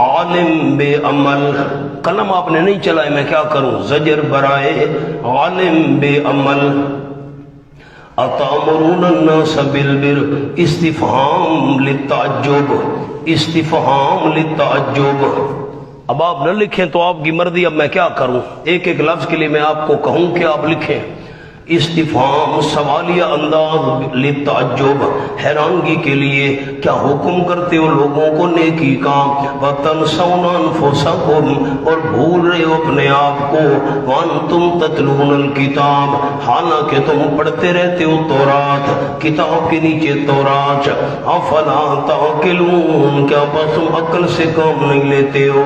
عالم بے عمل۔ قلم آپ نے نہیں چلائے، میں کیا کروں، زجر برائے عالم بے عمل۔ اَتَأْمُرُونَ النَّاسَ بِالْبِرِّ، استفہام للتعجب، استفہام للتعجب۔ اب آپ نہ لکھیں تو آپ کی مرضی، اب میں کیا کروں، ایک ایک لفظ کے لیے میں آپ کو کہوں کہ آپ لکھیں۔ استفہام سوالیہ انداز للتعجب، حیرانگی کے لیے، کیا حکم کرتے ہو لوگوں کو نیکی کا، وَتَنْسَوْنَ أَنفُسَكُمْ، اور بھول رہے ہو اپنے آپ کو، وَأَنْتُمْ تَتْلُونَ الْكِتَابَ، حالانکہ تم پڑھتے رہتے ہو تورات، کتاب کے نیچے تورات۔ أَفَلَا تَعْقِلُونَ، کیا بس تم عقل سے کام نہیں لیتے ہو،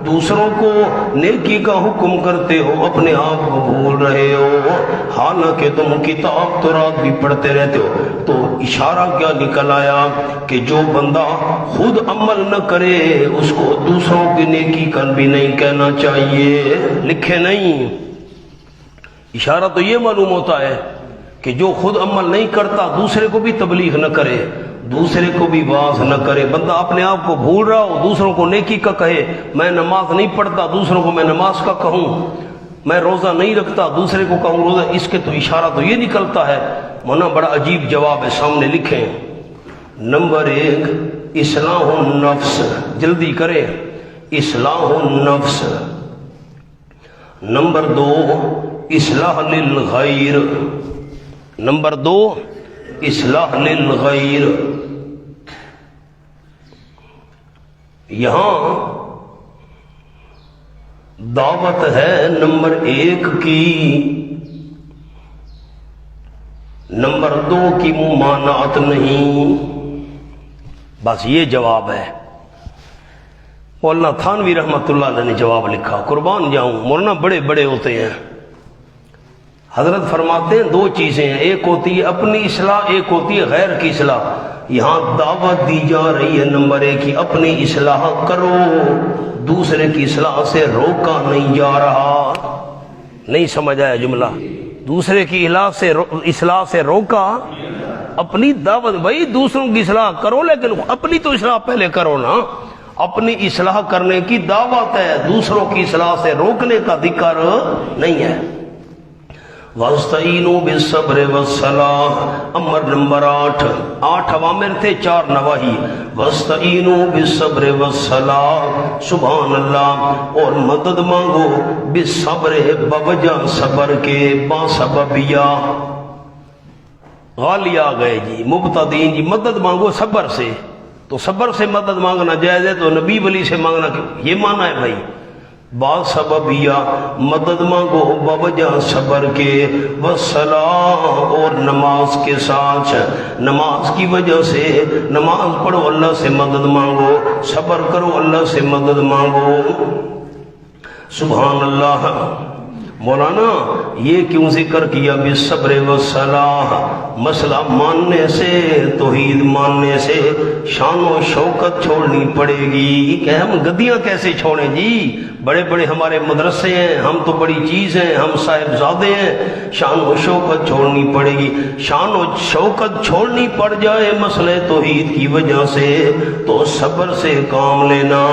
دوسروں کو نیکی کا حکم کرتے ہو، اپنے آپ کو بھول رہے ہو، حالانکہ تم کتاب تورات بھی پڑھتے رہتے ہو۔ تو اشارہ کیا نکل آیا کہ جو بندہ خود عمل نہ کرے، اس کو دوسروں کی نیکی کا بھی نہیں کہنا چاہیے، لکھے نہیں۔ اشارہ تو یہ معلوم ہوتا ہے کہ جو خود عمل نہیں کرتا، دوسرے کو بھی تبلیغ نہ کرے، دوسرے کو بھی واعظ نہ کرے۔ بندہ اپنے آپ کو بھول رہا ہو، دوسروں کو نیکی کا کہے، میں نماز نہیں پڑھتا، دوسروں کو میں نماز کا کہوں، میں روزہ نہیں رکھتا، دوسرے کو کہوں روزہ، اس کے تو اشارہ تو یہ نکلتا ہے۔ مونا بڑا عجیب جواب ہے، سامنے لکھیں۔ نمبر 1 اصلاح النفس، جلدی کریں، اصلاح النفس۔ نمبر 2 اصلاح للغیر، نمبر 2 اصلاح للغیر۔ یہاں دعوت ہے نمبر 1 کی، نمبر 2 کی ممانعت نہیں، بس یہ جواب ہے۔ مولانا تھانوی رحمت اللہ علیہ نے جواب لکھا، قربان جاؤں مولانا بڑے بڑے ہوتے ہیں۔ حضرت فرماتے ہیں 2 چیزیں ہیں، ایک ہوتی ہے اپنی اصلاح، ایک ہوتی ہے غیر کی اصلاح۔ یہاں دعوت دی جا رہی ہے نمبر 1 کی اپنی اصلاح کرو، دوسرے کی اصلاح سے روکا نہیں جا رہا۔ نہیں سمجھ آیا جملہ؟ دوسرے کی اصلاح سے روکا، اپنی دعوت، بھائی دوسروں کی اصلاح کرو لیکن اپنی تو اصلاح پہلے کرو نا۔ اپنی اصلاح کرنے کی دعوت ہے، دوسروں کی اصلاح سے روکنے کا ذکر نہیں ہے۔ وَاسْتَعِينُوا بِالصَّبْرِ وَالصَّلَاةِ، امر نمبر 8 اوامر تھے، 4 نواہی۔ وَاسْتَعِينُوا بِالصَّبْرِ وَالصَّلَاةِ، سبحان اللہ، اور مدد مانگو، بالصبر، بوجہ صبر کے، با سببیہ، غالی آ گئے جی، مبتدین جی، مدد مانگو صبر سے، تو صبر سے مدد مانگنا جائز ہے تو نبی ولی سے مانگنا یہ مانا ہے بھائی؟ با سببیہ، مدد مانگو بوجہ صبر کے، والصلاۃ، اور نماز کے ساتھ، نماز کی وجہ سے، نماز پڑھو اللہ سے مدد مانگو، صبر کرو اللہ سے مدد مانگو۔ سبحان اللہ۔ مولانا یہ کیوں ذکر کیا بالصبر والصلاۃ؟ مسئلہ ماننے سے، توحید ماننے سے شان و شوکت چھوڑنی پڑے گی کہ ہم گدیاں کیسے چھوڑیں جی، بڑے بڑے ہمارے مدرسے ہیں، ہم تو بڑی چیز ہیں، ہم صاحبزادے ہیں، شان و شوکت چھوڑنی پڑے گی۔ شان و شوکت چھوڑنی پڑ جائے مسئلہ توحید کی وجہ سے تو صبر سے کام لینا۔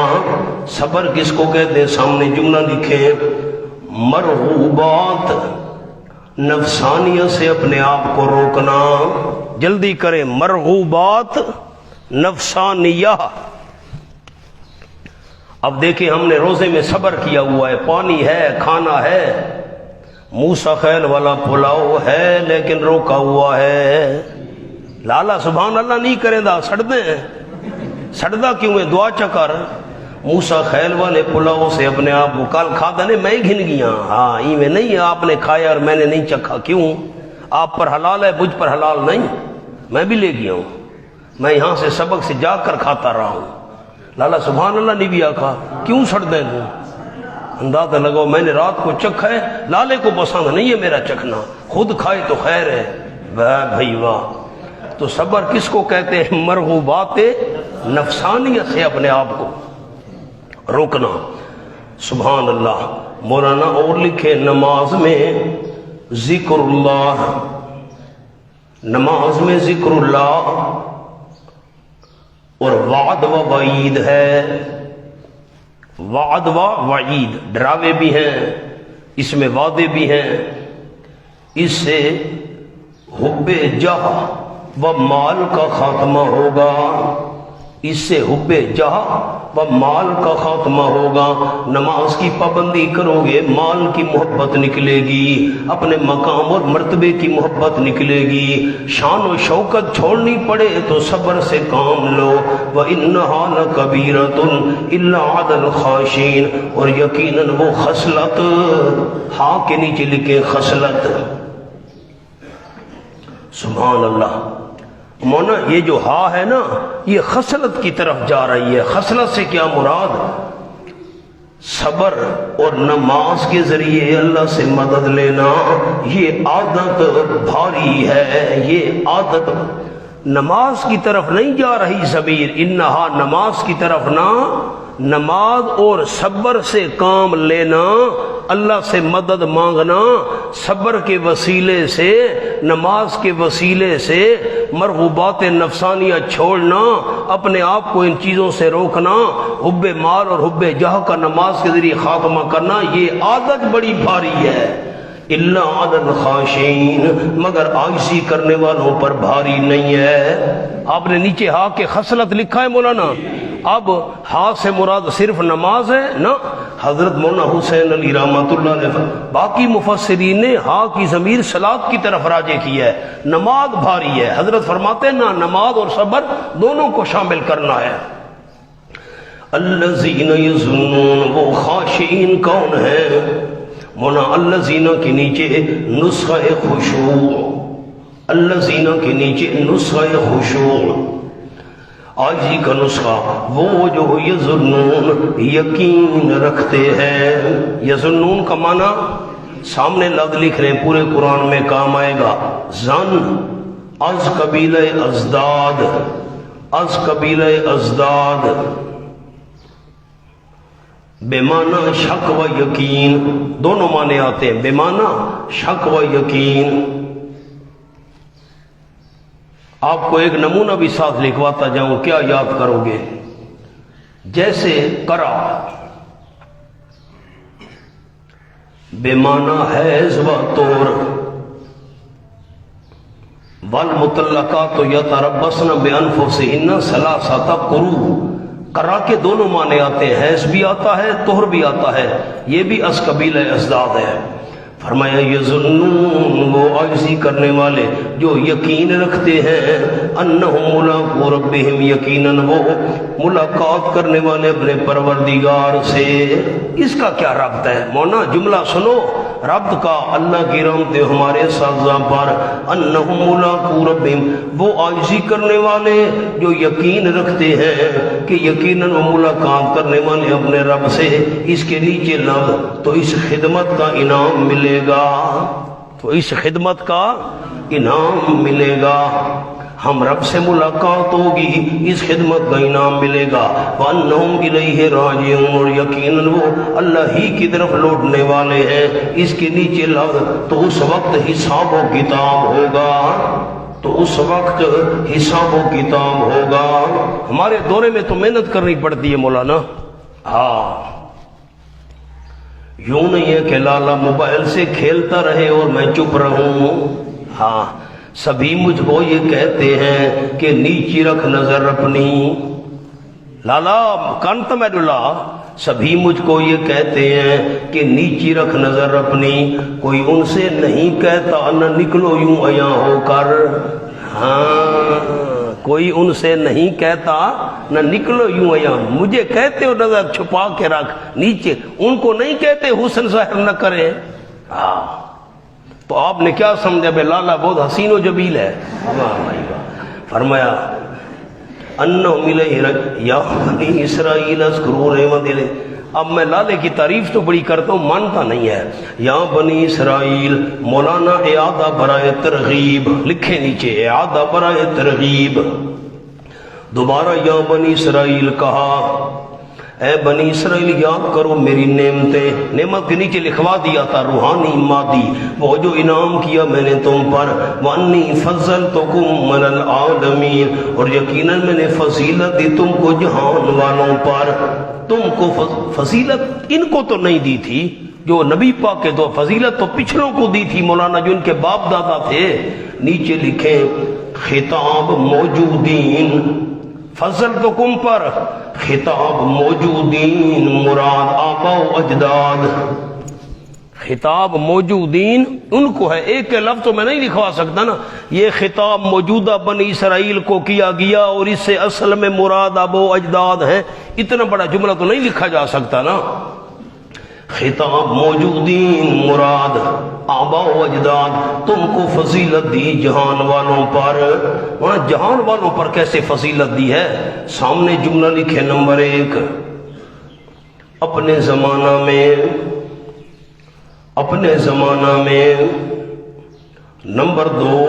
صبر کس کو کہتے ہیں؟ سامنے جملہ لکھیں، مرغوبات نفسانیہ سے اپنے آپ کو روکنا۔ جلدی کریں، مرغوبات نفسانیہ۔ اب دیکھیں ہم نے روزے میں صبر کیا ہوا ہے، پانی ہے، کھانا ہے، موسیٰ خیل والا پلاؤ ہے لیکن روکا ہوا ہے۔ لالا سبحان اللہ نہیں کریں دا سڑدے ہیں، سڑدہ کیوں ہے؟ دعا چکر موسیٰ خیل والے پلاؤ سے اپنے آپ کو کل کھا دنے میں ہی گھن گیا، ہاں ای میں نہیں، آپ نے کھایا اور میں نے نہیں چکھا، کیوں؟ آپ پر حلال ہے، مجھ پر حلال نہیں، میں بھی لے گیا ہوں، میں یہاں سے سبق سے جا کر کھاتا رہا ہوں۔ لالا سبحان اللہ نہیں بھی آکھا، کیوں سڑ دیں گے؟ اندازہ لگاؤ میں نے رات کو چکھا ہے، لالے کو پسند نہیں ہے میرا چکھنا، خود کھائے تو خیر ہے۔ واہ بھائی واہ۔ تو صبر کس کو کہتے ہیں؟ مرغوبات نفسانیت سے اپنے آپ کو روکنا۔ سبحان اللہ۔ مولانا اور لکھے، نماز میں ذکر اللہ، نماز میں ذکر اللہ اور وعد و وعید ہے، وعد و وعید، ڈراوے بھی ہیں اس میں، وعدے بھی ہیں۔ اس سے حب جاہ و مال کا خاتمہ ہوگا، اس سے حب جاہ و مال کا خاتمہ ہوگا۔ نماز کی پابندی کرو گے، مال کی محبت نکلے گی، اپنے مقام اور مرتبے کی محبت نکلے گی۔ شان و شوکت چھوڑنی پڑے تو صبر سے کام لو۔ وَإِنَّهَا لَكَبِيرَةٌ إِلَّا عَلَى الْخَاشِعِينَ، اور یقیناً وہ خصلت، ہاں کے نیچے لکھے خصلت۔ سبحان اللہ۔ مونا یہ جو ہا ہے نا، یہ خصلت کی طرف جا رہی ہے۔ خصلت سے کیا مراد؟ صبر اور نماز کے ذریعے اللہ سے مدد لینا، یہ عادت بھاری ہے، یہ عادت نماز کی طرف نہیں جا رہی ضمیر، انہا نماز کی طرف نہ، نماز اور صبر سے کام لینا، اللہ سے مدد مانگنا، صبر کے وسیلے سے، نماز کے وسیلے سے مرغوبات نفسانیہ چھوڑنا، اپنے آپ کو ان چیزوں سے روکنا، حب مال اور حب جاہ کا نماز کے ذریعے خاتمہ کرنا، یہ عادت بڑی بھاری ہے۔ الا علی الخاشعین، مگر عاجزی کرنے والوں پر بھاری نہیں ہے۔ آپ نے نیچے ہا کے خصلت لکھا ہے مولانا، اب ہا سے مراد صرف نماز ہے نا؟ حضرت مولانا حسین علی رحمۃ اللہ علیہ، باقی مفسرین نے ہا کی ضمیر صلاۃ کی طرف راجع کی ہے، نماز بھاری ہے۔ حضرت فرماتے ہیں نا، نماز اور صبر دونوں کو شامل کرنا ہے۔ الذین یظنون، وہ خاشعین کون ہیں؟ مونا الذین کے نیچے نسخہ خشوع، الذین کے نیچے نسخہ خشوع، آجی کا نسخہ وہ جو یظنون یقین رکھتے ہیں۔ یظنون کا معنی سامنے لفظ لکھ رہے ہیں، پورے قرآن میں کام آئے گا۔ زن از قبیلہ ازداد، از قبیلہ ازداد، بے معنی شک و یقین، دونوں معنی آتے ہیں، بے معنی شک و یقین۔ آپ کو ایک نمونہ بھی ساتھ لکھواتا جاؤں، کیا یاد کرو گے؟ جیسے کرا بے معنی حیض و طور، والمطلقات یتربصن بانفسہن ثلاثۃ قروء، کرا کے دونوں معنی آتے ہیں، حیض بھی آتا ہے، طہر بھی آتا ہے، یہ بھی از قبیلہ ازداد ہے۔ فرمایا یظنون، وہ عاجزی کرنے والے جو یقین رکھتے ہیں، انہم ملاقو ربہم، یقیناً وہ ملاقات کرنے والے اپنے پروردگار سے۔ اس کا کیا ربط ہے مونا؟ جملہ سنو، ربط کا اللہ کی رحمت ہمارے سازاں پر، انہم ملاقو ربہم، وہ عاجزی کرنے والے جو یقین رکھتے ہیں کہ یقیناً وہ ملاقات کرنے والے اپنے رب سے۔ اس کے نیچے لفظ، تو اس خدمت کا انعام ملے گا، تو اس خدمت کا انعام ملے گا، ہم رب سے ملاقات ہوگی، اس خدمت کا انعام ملے گا۔ وَأَنَّهُمْ إِلَيْهِ رَاجِعُونَ، اور یقیناً وہ اللہ ہی کی طرف لوٹنے والے ہیں۔ اس کے نیچے لفظ، تو اس وقت حساب و کتاب ہوگا، تو اس وقت حساب و کتاب ہوگا۔ ہمارے دورے میں تو محنت کرنی پڑتی ہے مولانا، ہاں، یوں نہیں ہے کہ لالا موبائل سے کھیلتا رہے اور میں چپ رہوں۔ ہاں، سبھی مجھ کو یہ کہتے ہیں کہ نیچی رکھ نظر اپنی، لالا کانتا میں ڈلا، سبھی مجھ کو یہ کہتے ہیں کہ نیچی رکھ نظر اپنی، کوئی ان سے نہیں کہتا نہ نکلو یوں عیاں ہو کر۔ ہاں، کوئی ان سے نہیں کہتا نہ نکلو یوں عیاں، مجھے کہتے ہو نظر چھپا کے رکھ نیچے، ان کو نہیں کہتے حسن ظاہر نہ کرے۔ ہاں، تو آپ نے کیا سمجھا بے لالا بہت حسین و جمیل ہے؟ واہ بھائی واہ۔ فرمایا انہم الیہ یا بنی اسرائیل اذکروا نعمتی علیکم۔ اب میں لالے کی تعریف تو بڑی کرتا ہوں، مانتا نہیں ہے۔ یا بنی اسرائیل، مولانا اعادہ برائے ترغیب، لکھے نیچے اعادہ برائے ترغیب، دوبارہ یا بنی اسرائیل کہا، اے بنی اسرائیل یاد کرو میری نعمتیں۔ نعمت کے نیچے لکھوا دیا تھا روحانی مادی، وہ جو انعام کیا میں نے تم پر، وَأَنِّي فَضَّلْتُكُمْ عَلَى الْعَالَمِينَ، اور یقیناً میں نے فضیلت دی تم کو جہان والوں پر۔ تم کو فضیلت ان کو تو نہیں دی تھی، جو نبی پاک کے تو فضیلت تو پچھلوں کو دی تھی مولانا، جو ان کے باپ دادا تھے۔ نیچے لکھیں خطاب موجودین، فضلتکم پر خطاب موجودین مراد آبا و اجداد، خطاب موجودین ان کو ہے، ایک کے لفظ تو میں نہیں لکھوا سکتا نا، یہ خطاب موجودہ بنی اسرائیل کو کیا گیا اور اس سے اصل میں مراد آبا و اجداد ہیں، اتنا بڑا جملہ تو نہیں لکھا جا سکتا نا۔ خطاب موجودین مراد آبا و اجداد، تم کو فضیلت دی جہان والوں پر۔ وہاں جہان والوں پر کیسے فضیلت دی ہے؟ سامنے جملہ لکھے نمبر 1، اپنے زمانہ میں، نمبر 2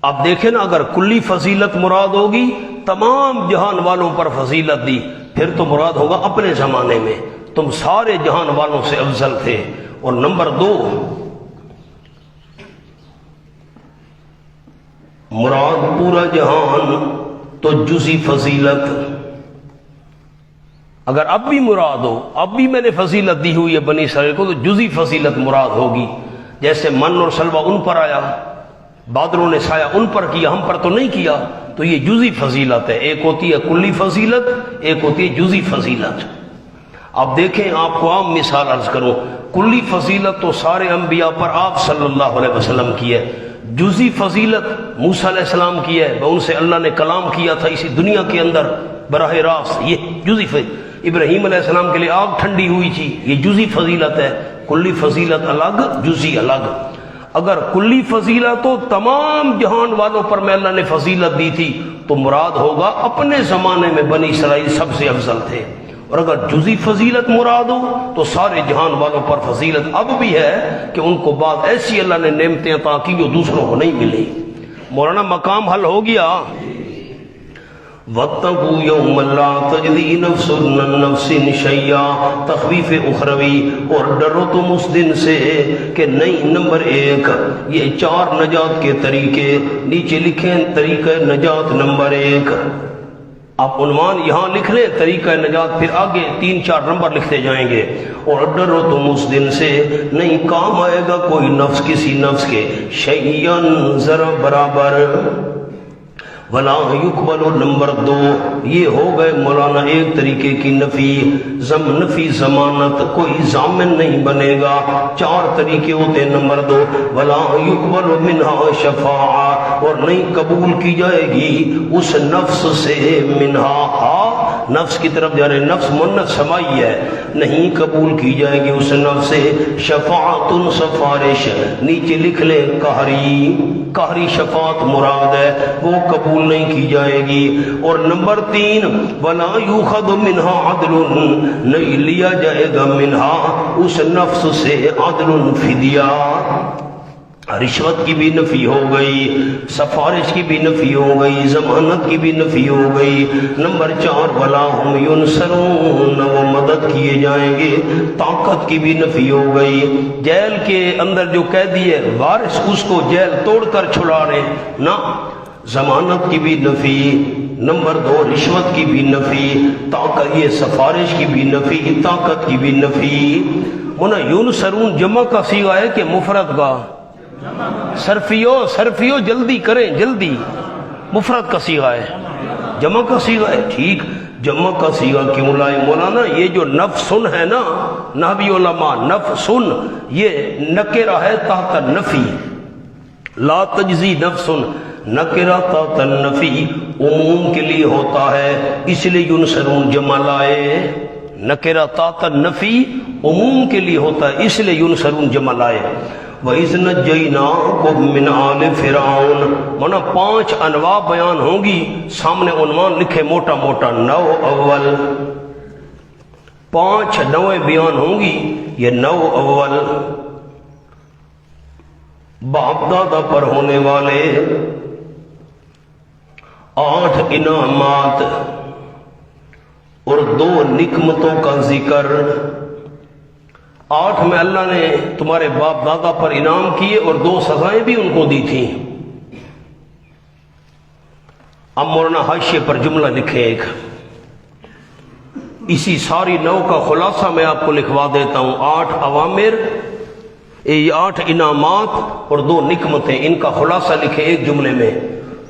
اب دیکھیں نا، اگر کلی فضیلت مراد ہوگی تمام جہان والوں پر فضیلت دی، پھر تو مراد ہوگا اپنے زمانے میں تم سارے جہان والوں سے افضل تھے۔ اور نمبر 2 مراد پورا جہان تو جزی فضیلت، اگر اب بھی مراد ہو، اب بھی میں نے فضیلت دی ہوئی ہے بنی اسرائیل کو، تو جزی فضیلت مراد ہوگی، جیسے من اور سلوہ ان پر آیا، بادلوں نے سایہ ان پر کیا، ہم پر تو نہیں کیا، تو یہ جزی فضیلت ہے۔ ایک ہوتی ہے کلی فضیلت، ایک ہوتی ہے جزی فضیلت۔ اب دیکھیں، آپ کو عام مثال عرض کروں، کلی فضیلت تو سارے انبیاء پر آپ صلی اللہ علیہ وسلم کی ہے، جزی فضیلت موسیٰ علیہ السلام کی ہے، ان سے اللہ نے کلام کیا تھا اسی دنیا کے اندر براہ راست، یہ جزی فضیلت۔ ابراہیم علیہ السلام کے لیے آگ ٹھنڈی ہوئی تھی، یہ جزی فضیلت ہے۔ کلی فضیلت الگ، جزی الگ۔ اگر کلی فضیلت تو تمام جہان والوں پر میں اللہ نے فضیلت دی تھی تو مراد ہوگا اپنے زمانے میں بنی اسرائیل سب سے افضل تھے، اور اگر جزی فضیلت مراد ہو تو سارے جہان والوں پر فضیلت اب بھی ہے کہ ان کو بعد ایسی اللہ نے نعمتیں عطا کی جو دوسروں کو نہیں ملی۔ مولانا مقام حل ہو گیا۔ وَاتَّقُوا يَوْمًا لَا تَجْزِي نَفْسٌ عَن نَفْسٍ شَيْئًا، تخفیف اخروی، اور ڈرو تم اس دن سے کہ نہیں۔ نمبر 1 یہ 4 نجات کے طریقے نیچے لکھیں، طریقہ نجات نمبر 1۔ آپ عنوان یہاں لکھ لیں طریقہ نجات، پھر آگے 3-4 نمبر لکھتے جائیں گے۔ اور ڈرو تم اس دن سے نہیں کام آئے گا کوئی نفس کسی نفس کے، شیئن ذرا برابر، ولا یقبل۔ نمبر 2 یہ ہو گئے مولانا ایک طریقے کی نفی، نفی ضمانت، کوئی ضامن نہیں بنے گا۔ 4 طریقے ہوتے ہیں۔ نمبر 2 ولا یقبل منہا شفاعہ، اور نہیں قبول کی جائے گی اس نفس سے، منہا نفس کی طرف جا رہے، نفس منت سمائی ہے، نہیں قبول کی جائے گی اس نفس سے شفاعت، سفارش۔ نیچے لکھ لیں قہری، قہری شفاعت مراد ہے، وہ قبول نہیں کی جائے گی۔ اور نمبر 3 ولا یؤخذ منہا عدل، نہیں لیا جائے گا منہا اس نفس سے عدل، فدیہ۔ رشوت کی بھی نفی ہو گئی، سفارش کی بھی نفی ہو گئی، ضمانت کی بھی نفی ہو گئی۔ نمبر 4 ولا ہم ینصرون، وہ مدد کیے جائیں گے، طاقت کی بھی نفی ہو گئی۔ جیل کے اندر جو قیدی ہے وارث اس کو جیل توڑ کر چھڑا رہے نہ، ضمانت کی بھی نفی۔ نمبر 2 رشوت کی بھی نفی، طاقت، یہ سفارش کی بھی نفی، طاقت کی بھی نفی۔ ہونا ینصرون جمع کا صیغہ ہے کہ مفرد کا؟ صرفیو جلدی کریں، جلدی، مفرد کا صیغہ ہے، جمع کا صیغہ ہے۔ ٹھیک، جمع کا صیغہ کیوں لائے مولانا؟ یہ جو نفسن ہے نا، نحوی علماء، نفسن یہ نکرہ ہے تحت النفی، لا تجزی نفسن، نکرہ تحت النفی عموم کے لیے ہوتا ہے، اس لیے ینصرون جمع لائے۔ نکرہ تحت النفی عموم کے لیے ہوتا ہے، اس لیے ینصرون جمع لائے۔ وَإِذْ نَجَّيْنَاكُم مِّنْ آلِ فِرْعَوْنَ، مانا 5 انواع بیان ہوں گی، سامنے عنوان لکھے موٹا موٹا، نو اول، 5 نویں بیان ہوں گی۔ یہ نو اول باپ دادا پر ہونے والے 8 انعامات اور 2 نعمتوں کا ذکر۔ 8 میں اللہ نے تمہارے باپ دادا پر انعام کیے اور 2 سزائیں بھی ان کو دی تھیں۔ اب مولانا حاشیے پر جملہ لکھے ایک، اسی ساری نو کا خلاصہ میں آپ کو لکھوا دیتا ہوں۔ 8 اوامر، 8 انعامات اور 2 نعمتیں، ان کا خلاصہ لکھے ایک جملے میں۔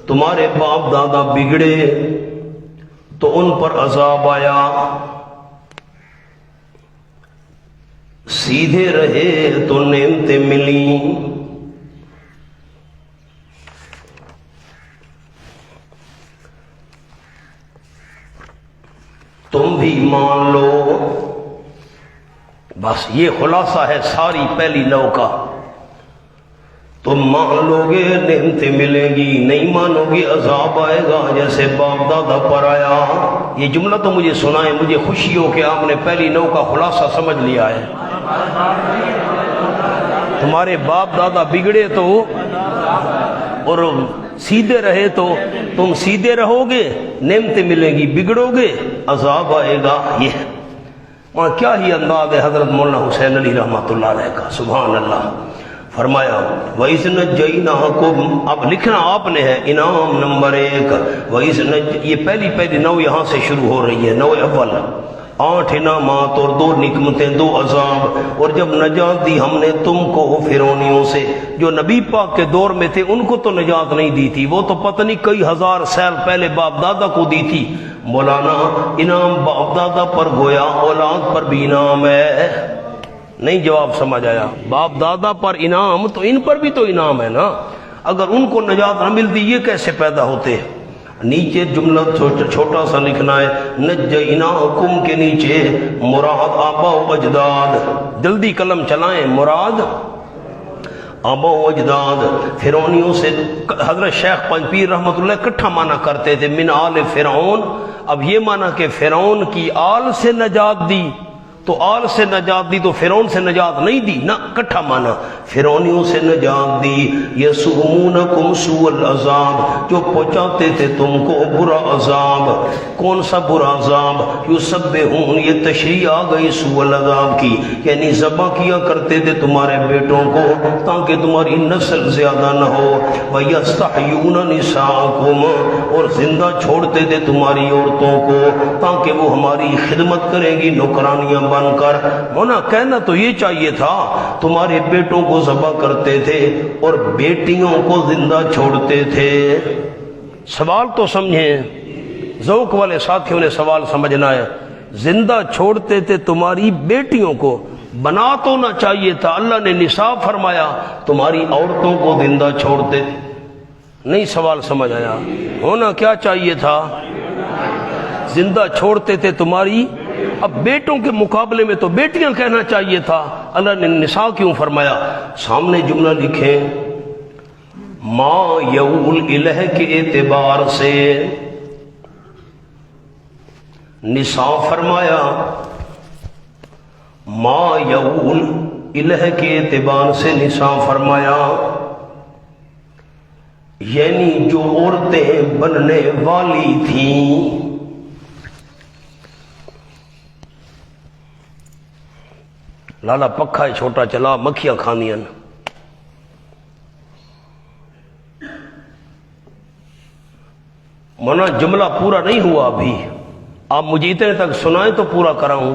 تمہارے باپ دادا بگڑے تو ان پر عذاب آیا، سیدھے رہے تو نعمتیں ملیں۔ تم بھی مان لو، بس یہ خلاصہ ہے ساری پہلی نو کا۔ تم مان لو گے نعمتیں ملیں گی، نہیں مانو گے عذاب آئے گا جیسے باپ دادا پر آیا۔ یہ جملہ تو مجھے سنائیں، مجھے خوشی ہو کہ آپ نے پہلی نو کا خلاصہ سمجھ لیا ہے۔ تمہارے باپ دادا بگڑے تو اور سیدھے رہے تو تم سیدھے رہو گے، نعمتیں ملیں گی، بگڑو گے عذاب آئے گا۔ یہ وہاں کیا ہی انداز ہے حضرت مولانا حسین علی رحمۃ اللہ علیہ کا، سبحان اللہ۔ فرمایا وَإِذْ نَجَّيْنَاكُمْ، اب لکھنا آپ نے ہے انعام نمبر 1۔ وَإِذْ، یہ پہلی نو یہاں سے شروع ہو رہی ہے، نو اول، 8 انعامات اور 2 نعمتیں، 2 عذاب۔ اور جب نجات دی ہم نے تم کو فرعونیوں سے، جو نبی پاک کے دور میں تھے ان کو تو نجات نہیں دی تھی، وہ تو پتہ نہیں کئی ہزار سال پہلے باپ دادا کو دی تھی۔ مولانا انعام باپ دادا پر گویا اولاد پر بھی انعام ہے۔ نہیں جواب سمجھ آیا؟ باپ دادا پر انعام تو ان پر بھی تو انعام ہے نا۔ اگر ان کو نجات نہ ملتی یہ کیسے پیدا ہوتے؟ نیچے جملہ چھوٹا سا لکھنا ہے، نجیناکم کے نیچے مراد آبا و اجداد، جلدی قلم چلائیں، مراد آبا و اجداد فرعونیوں سے۔ حضرت شیخ پنج پیر رحمۃ اللہ اکٹھا معنی کرتے تھے، من آل فرعون، اب یہ معنی کہ فرعون کی آل سے نجات دی، تو آل سے نجات دی تو فرعون سے نجات نہیں دی، نہ اکٹھا معنی فرعونیوں سے نجات دی۔ یسومونکم سوء العذاب، جو پہنچاتے تھے تم کو برا عذاب۔ کون سا برا عذاب؟ یسبحون، یہ تشریح آ گئی سوء العذاب کی، یعنی ذبح کیا کرتے تھے تمہارے بیٹوں کو تاکہ تمہاری نسل زیادہ نہ ہو۔ ویستحیون نساءکم، اور زندہ چھوڑتے تھے تمہاری عورتوں کو تاکہ وہ ہماری خدمت کریں گی نوکرانیاں بن کر۔ ہونا کہنا تو یہ چاہیے تھا تمہارے بیٹوں کو ذبح کرتے تھے اور بیٹیوں کو زندہ چھوڑتے تھے۔ سوال تو سمجھیں، ذوق والے ساتھیوں نے سوال سمجھنا ہے۔ زندہ چھوڑتے تھے تمہاری بیٹیوں کو، بنا تو نہ چاہیے تھا، اللہ نے نصاب فرمایا تمہاری عورتوں کو زندہ چھوڑتے تھے۔ نہیں سوال سمجھ آیا؟ ہونا کیا چاہیے تھا؟ زندہ چھوڑتے تھے تمہاری، اب بیٹوں کے مقابلے میں تو بیٹیاں کہنا چاہیے تھا، اللہ نے نساء کیوں فرمایا؟ سامنے جملہ لکھیں، ما یعول الہ کے اعتبار سے نساء فرمایا، ما یعول الہ کے اعتبار سے نساء فرمایا، یعنی جو عورتیں بننے والی تھیں۔ لالا پکھا ہی چھوٹا چلا، مکھیاں کھانیاں۔ منا جملہ پورا نہیں ہوا ابھی، آپ مجھے اتنے تک سنائیں تو پورا کراؤں۔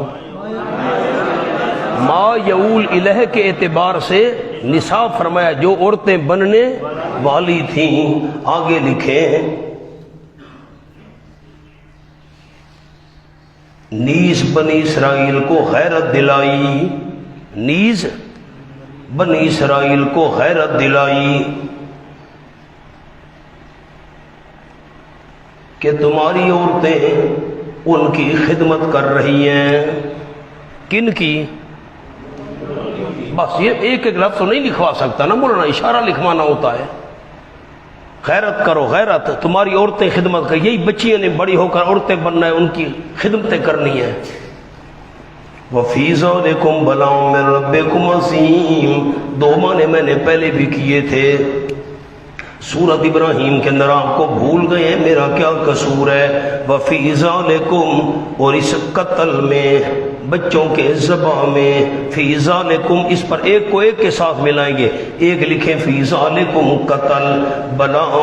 ما یعول الہ کے اعتبار سے نساء فرمایا جو عورتیں بننے والی تھیں۔ آگے لکھیں، نیز بنی اسرائیل کو غیرت دلائی، نیز بنی اسرائیل کو غیرت دلائی کہ تمہاری عورتیں ان کی خدمت کر رہی ہیں۔ کن کی؟ بس یہ ایک ایک لفظ تو نہیں لکھوا سکتا نا مولانا، اشارہ لکھوانا ہوتا ہے۔ غیرت کرو، غیرت، تمہاری عورتیں خدمت کر، یہی بچیاں نے بڑی ہو کر عورتیں بننا ہے، ان کی خدمتیں کرنی ہے۔ وَفِي ذَلِكُمْ بَلَاءٌ مِّن رَبِّكُمْ عَظِيمٌ، دو معنی میں نے پہلے بھی کیے تھے۔ سورۃ ابراہیم کے اندر آپ کو بھول گئے ہیں، میرا کیا قصور ہے؟ وَفِي ذَلِكُمْ، اور اس قتل میں، بچوں کے ذبح میں، فی ذالکم، اس پر ایک کو ایک کے ساتھ ملائیں گے، ایک لکھیں فی ذالکم قتل، بلاء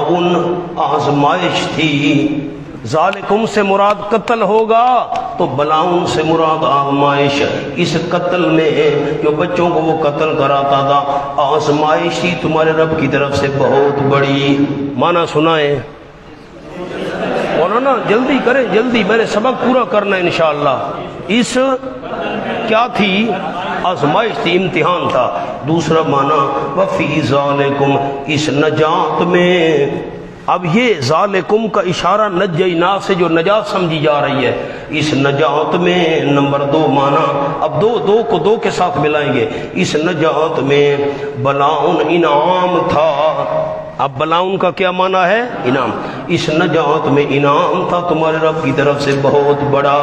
آزمائش تھی۔ ذالکم سے مراد قتل ہوگا تو بلاؤن سے مراد آزمائش۔ اس قتل میں جو بچوں کو وہ قتل کراتا تھا، آزمائش تھی تمہارے رب کی طرف سے بہت بڑی۔ معنی سنائیں مولانا، جلدی کریں جلدی، میں نے سبق پورا کرنا ہے انشاءاللہ۔ اس کیا تھی؟ آزمائش تھی، امتحان تھا۔ دوسرا معنی وفی ذالکم، اس نجات میں۔ اب یہ ذالکم کا اشارہ نجینا سے جو نجات سمجھی جا رہی ہے، اس نجات میں۔ نمبر دو معنی، اب دو کو دو کے ساتھ ملائیں گے، اس نجات میں بلاؤن انعام تھا۔ اب بلاؤن کا کیا معنی ہے؟ انعام۔ اس نجات میں انعام تھا تمہارے رب کی طرف سے بہت بڑا۔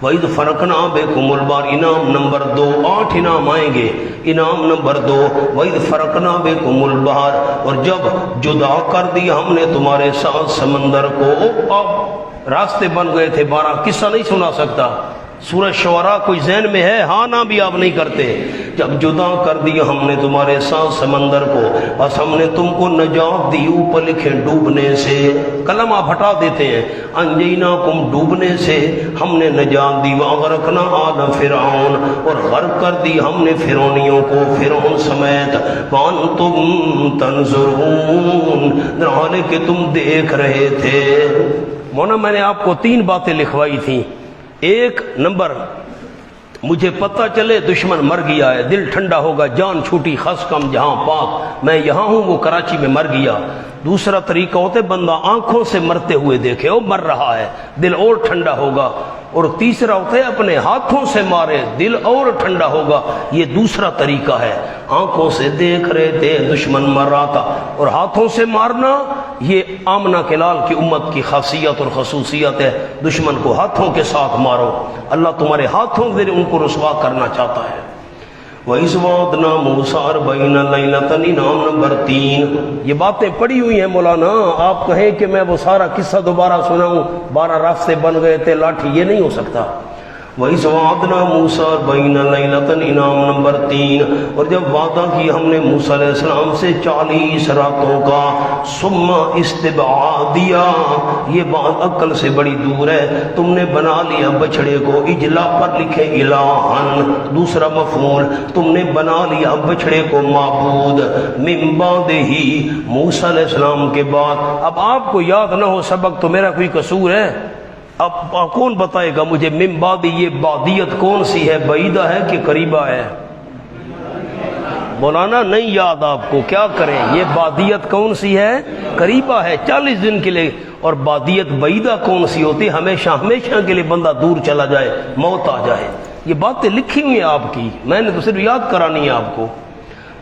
وَإِذْ فَرَقْنَا بِكُمُ الْبَحْرَ، انعام نمبر دو، 8 انعام آئیں گے۔ انعام نمبر دو، وَإِذْ فَرَقْنَا بِكُمُ الْبَحْرَ، اور جب جدا کر دیا ہم نے تمہارے ساتھ سمندر کو۔ اب راستے بن گئے تھے 12، قصہ نہیں سنا سکتا۔ سورہ شعراء کوئی ذہن میں ہے؟ ہاں نہ بھی آپ نہیں کرتے۔ جب جدا کر دیا ہم نے تمہارے ساتھ سمندر کو، بس ہم نے تم کو نجات دی، اوپر لکھے ڈوبنے سے، قلم آپ ہٹا دیتے ہیں، انجیناکم، ڈوبنے سے ہم نے نجات دی، واغرقنا آل فرعون، اور غرق کر دی ہم نے فرعونیوں کو، فرعون سمیت، وانتم تنظرون، حالانکہ تم دیکھ رہے تھے۔ مولانا میں نے آپ کو 3 باتیں لکھوائی تھیں۔ ایک نمبر مجھے پتہ چلے دشمن مر گیا ہے، دل ٹھنڈا ہوگا، جان چھوٹی خس کم جہاں پاک، میں یہاں ہوں وہ کراچی میں مر گیا۔ دوسرا طریقہ ہوتا ہے بندہ آنکھوں سے مرتے ہوئے دیکھے، وہ مر رہا ہے، دل اور ٹھنڈا ہوگا۔ اور تیسرا ہوتا ہے اپنے ہاتھوں سے مارے، دل اور ٹھنڈا ہوگا، یہ دوسرا طریقہ ہے۔ آنکھوں سے دیکھ رہے تھے دشمن مر رہا تھا، اور ہاتھوں سے مارنا یہ آمنہ کے لال کی امت کی خاصیت اور خصوصیت ہے، دشمن کو ہاتھوں کے ساتھ مارو، اللہ تمہارے ہاتھوں سے ان کو رسوا کرنا چاہتا ہے۔ وَإِذْ وَعَدْنَا مُوسَىٰ 40 لَيْلَةً انعام نمبر 3۔ یہ باتیں پڑھی ہوئی ہیں مولانا، آپ کہیں کہ میں وہ سارا قصہ دوبارہ سناؤں، 12 راستے بن گئے تھے لاٹھی، یہ نہیں ہو سکتا۔ وَإِذْ وَعَدْنَا مُوسَىٰ 40 لَيْلَةً انعام نمبر 3، اور جب وعدہ کیا ہم نے موسیٰ علیہ السلام سے 40 راتوں کا، ثم استبعادیا، یہ بات عقل سے بڑی دور ہے، تم نے بنا لیا بچڑے کو، اجلا پر لکھے الہن، دوسرا مفعول، تم نے بنا لیا بچڑے کو معبود، من بعدہ، موسیٰ علیہ السلام کے بعد۔ اب آپ کو یاد نہ ہو سبق تو میرا کوئی قصور ہے؟ اب کون بتائے گا مجھے من بعد یہ بعدیت کون سی ہے، بعیدہ ہے کہ قریبہ ہے؟ مولانا نہیں یاد آپ کو، کیا کریں؟ یہ بعدیت کون سی ہے؟ قریبہ ہے، 40 دن کے لیے۔ اور بعدیت بعیدہ کون سی ہوتی؟ ہمیشہ ہمیشہ کے لیے بندہ دور چلا جائے، موت آ جائے۔ یہ باتیں لکھی ہوئی ہیں آپ کی، میں نے تو صرف یاد کرانی ہے آپ کو۔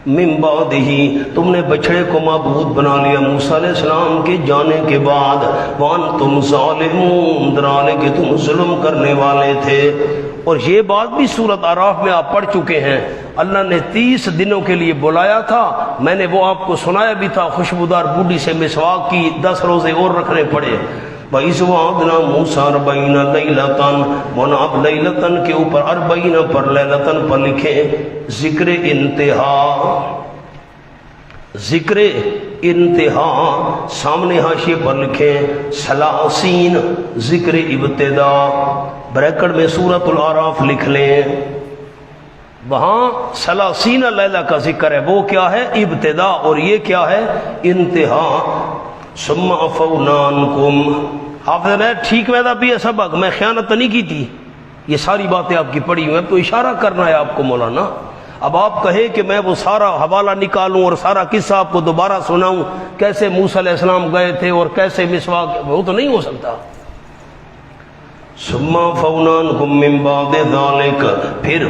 من بعد ہی، تم نے بچڑے کو معبود بنا لیا موسیٰ علیہ السلام کے جانے کے بعد، وانتم ظالمون، ڈرانے کہ تم ظلم کرنے والے تھے۔ اور یہ بات بھی سورۃ اعراف میں آپ پڑھ چکے ہیں، اللہ نے 30 دنوں کے لیے بلایا تھا، میں نے وہ آپ کو سنایا بھی تھا، خوشبودار بوڈی سے مسواک کی، 10 روزے اور رکھنے پڑے۔ وَإِذْ وَعَدْنَا مُوسَىٰ 40 لَيْلَةً، اب لیلتن کے اوپر 40 پر لیلتن پر لکھیں ذکر انتہا، ذکر انتہا، سامنے حاشیے پر لکھیں سلاسین، ذکر ابتدا، بریکٹ میں سورۃ الاعراف لکھ لیں، وہاں سلاسین لیلہ کا ذکر ہے، وہ کیا ہے؟ ابتدا، اور یہ کیا ہے؟ انتہا۔ ثم عفونا عنکم، حافظ نے ٹھیک ویدہ بھی ہے سبق، میں خیانت نہیں کی تھی، یہ ساری باتیں آپ کی پڑھی ہوئی ہیں، تو اشارہ کرنا ہے آپ کو مولانا۔ اب آپ کہیں کہ میں وہ سارا حوالہ نکالوں اور سارا قصہ آپ کو دوبارہ سناؤں، کیسے موسیٰ علیہ السلام گئے تھے اور کیسے مسواک، وہ تو نہیں ہو سکتا۔ ثم عفونا عنکم من بعد ذلک، پھر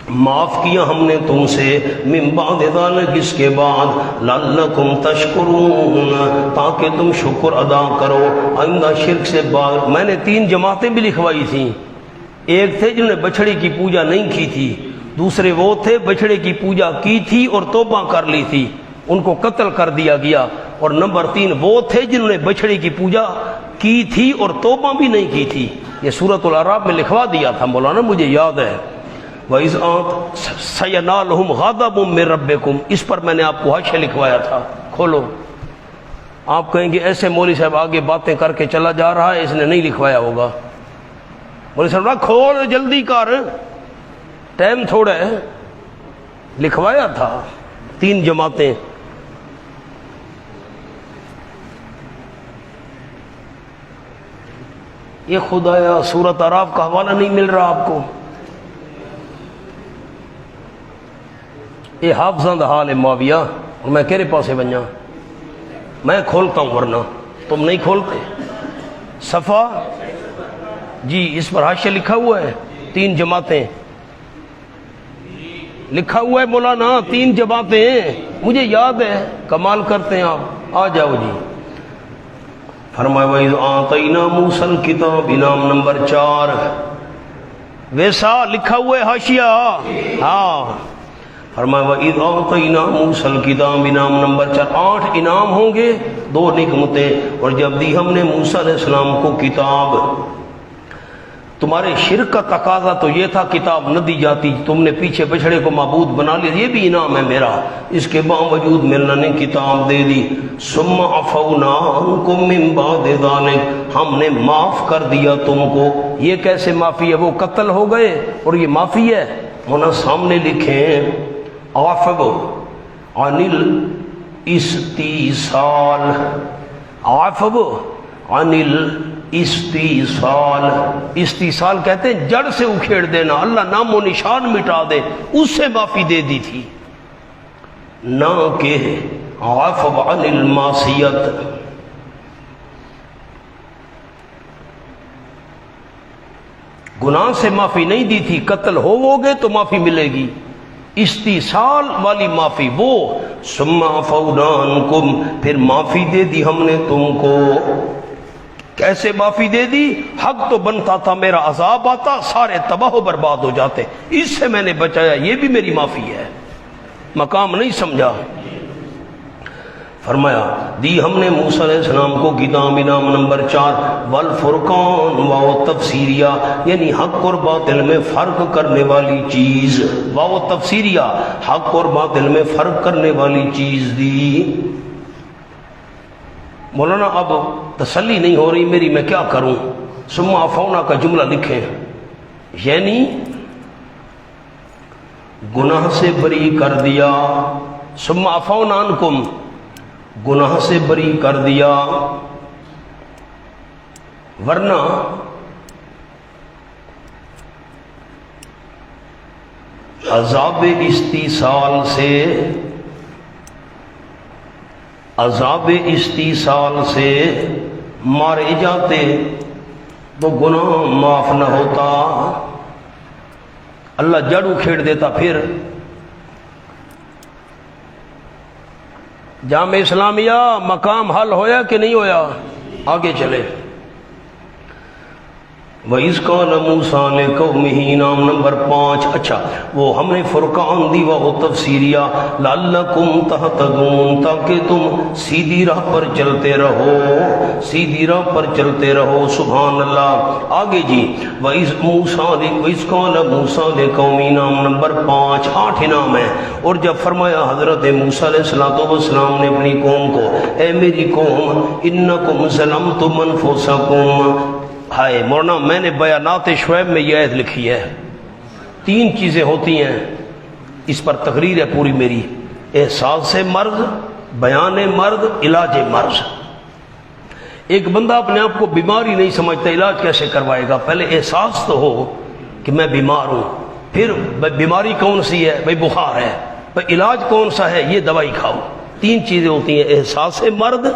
معاف کیا ہم نے تم سے، من بعد ذلک، اس کے بعد، لعلکم تشکرون، تاکہ تم شکر ادا کرو، آئندہ شرک سے بعد۔ میں نے 3 جماعتیں بھی لکھوائی تھیں، ایک تھے جنہوں نے بچھڑے کی پوجا نہیں کی تھی، دوسرے وہ تھے بچھڑے کی پوجا کی تھی اور توبہ کر لی تھی، ان کو قتل کر دیا گیا، اور نمبر 3 وہ تھے جنہوں نے بچھڑے کی پوجا کی تھی اور توبہ بھی نہیں کی تھی۔ یہ سورۃ الاعراف میں لکھوا دیا تھا مولانا، مجھے یاد ہے۔ وَإِذْ سَيَنَالُهُمْ غَضَبٌ مِّن رَّبِّكُمْ، اس پر میں نے آپ کو حاشیہ لکھوایا تھا، کھولو۔ آپ کہیں گے ایسے مولوی صاحب آگے باتیں کر کے چلا جا رہا ہے، اس نے نہیں لکھوایا ہوگا۔ مولوی صاحب کھول، جلدی کر، ٹائم تھوڑا ہے، لکھوایا تھا 3 جماعتیں۔ یہ خدایا سورۃ اعراف کا حوالہ نہیں مل رہا آپ کو، یہ حافظاں دا حال ہے معاویہ، اور میں کہرے پاسے بنیا، میں کھولتا ہوں ورنہ تم نہیں کھولتے۔ صفحہ جی، اس پر حاشیہ لکھا ہوا ہے 3 جماعتیں، لکھا ہوا ہے مولانا 3 جماعتیں، مجھے یاد ہے، کمال کرتے ہیں آپ، آ جاؤ جی۔ فرمایا وَإِذْ آتَيْنَا مُوسَى الْكِتَابَ، انعام نمبر 4، ویسا لکھا ہوا ہے حاشیہ، ہاں۔ فرمایا وَإِذْ آتَيْنَا مُوسَى الْكِتَابَ، انعام نمبر 4، 8 انعام ہوں گے، 2 نعمتیں، اور جب دی ہم نے موسیٰ علیہ السلام کو کتاب، تمہارے شرک کا تقاضا تو یہ تھا کتاب نہ دی جاتی، تم نے پیچھے بچڑے کو معبود بنا لیا، یہ بھی انعام ہے میرا، اس کے باوجود میرا نے کتاب دے دی۔ ثم عفونا عنکم من بعد ذلک، ہم نے معاف کر دیا تم کو۔ یہ کیسے معافی ہے؟ وہ قتل ہو گئے اور یہ معافی ہے، ہونا سامنے لکھیں عفو عن الاستیصال، عفو عن استیصال، استیصال کہتے ہیں جڑ سے اکھیڑ دینا، اللہ نام و نشان مٹا دے، اس سے معافی دے دی تھی، نہ کہ عفو عن المعصیت، گناہ سے معافی نہیں دی تھی، قتل ہووگے تو معافی ملے گی، استیصال والی معافی وہ، ثم عفونا عنکم، پھر معافی دے دی ہم نے تم کو۔ کیسے معافی دے دی؟ حق تو بنتا تھا میرا عذاب آتا، سارے تباہ و برباد ہو جاتے، اس سے میں نے بچایا، یہ بھی میری معافی ہے، مقام نہیں سمجھا۔ فرمایا دی ہم نے موسیٰ علیہ السلام کو کتاب انعام نمبر 4 والفرقان واو تفسیریہ، یعنی حق اور باطل میں فرق کرنے والی چیز، واو تفسیریہ حق اور باطل میں فرق کرنے والی چیز دی۔ مولانا اب تسلی نہیں ہو رہی میری، میں کیا کروں؟ ثم عفونا کا جملہ لکھیں، یعنی گناہ سے بری کر دیا، ثم عفونا عنکم، گناہ سے بری کر دیا، ورنہ عذاب استیصال سے، عذاب استیصال سے مارے جاتے تو گناہ معاف نہ ہوتا، اللہ جڑ اکھیڑ دیتا۔ پھر جامع اسلامیہ مقام حل ہویا کہ نہیں ہویا؟ آگے چلے۔ وَإِذْ قَالَ مُوسَىٰ لِقَوْمِهِ نام نمبر 5۔ اچھا وہ ہم نے فرقان دی وہ تفسیریہ، لَعَلَّكُمْ تَهْتَدُونَ، تاکہ تم سیدھی راہ پر چلتے رہو، سیدھی راہ پر چلتے رہو، سبحان اللہ۔ آگے جی وَإِذْ قَالَ مُوسَىٰ لِقَوْمِهِ نام نمبر 5، 8 انعام ہے۔ اور جب فرمایا حضرت موسیٰ علیہ السلام نے اپنی قوم کو، اے میری قوم، اِنَّكُمْ ظَلَمْتُمْ أَنفُسَكُمْ، ہائے مولانا میں نے بیانات شعیب میں یہ آیت لکھی ہے، 3 چیزیں ہوتی ہیں، اس پر تقریر ہے پوری میری، احساس مرض، بیان مرض، علاج مرض۔ ایک بندہ اپنے آپ کو بیماری نہیں سمجھتا، علاج کیسے کروائے گا؟ پہلے احساس تو ہو کہ میں بیمار ہوں، پھر بیماری کون سی ہے؟ بھائی بخار ہے، بھائی علاج کون سا ہے؟ یہ دوائی کھاؤ۔ 3 چیزیں ہوتی ہیں، احساس مرض،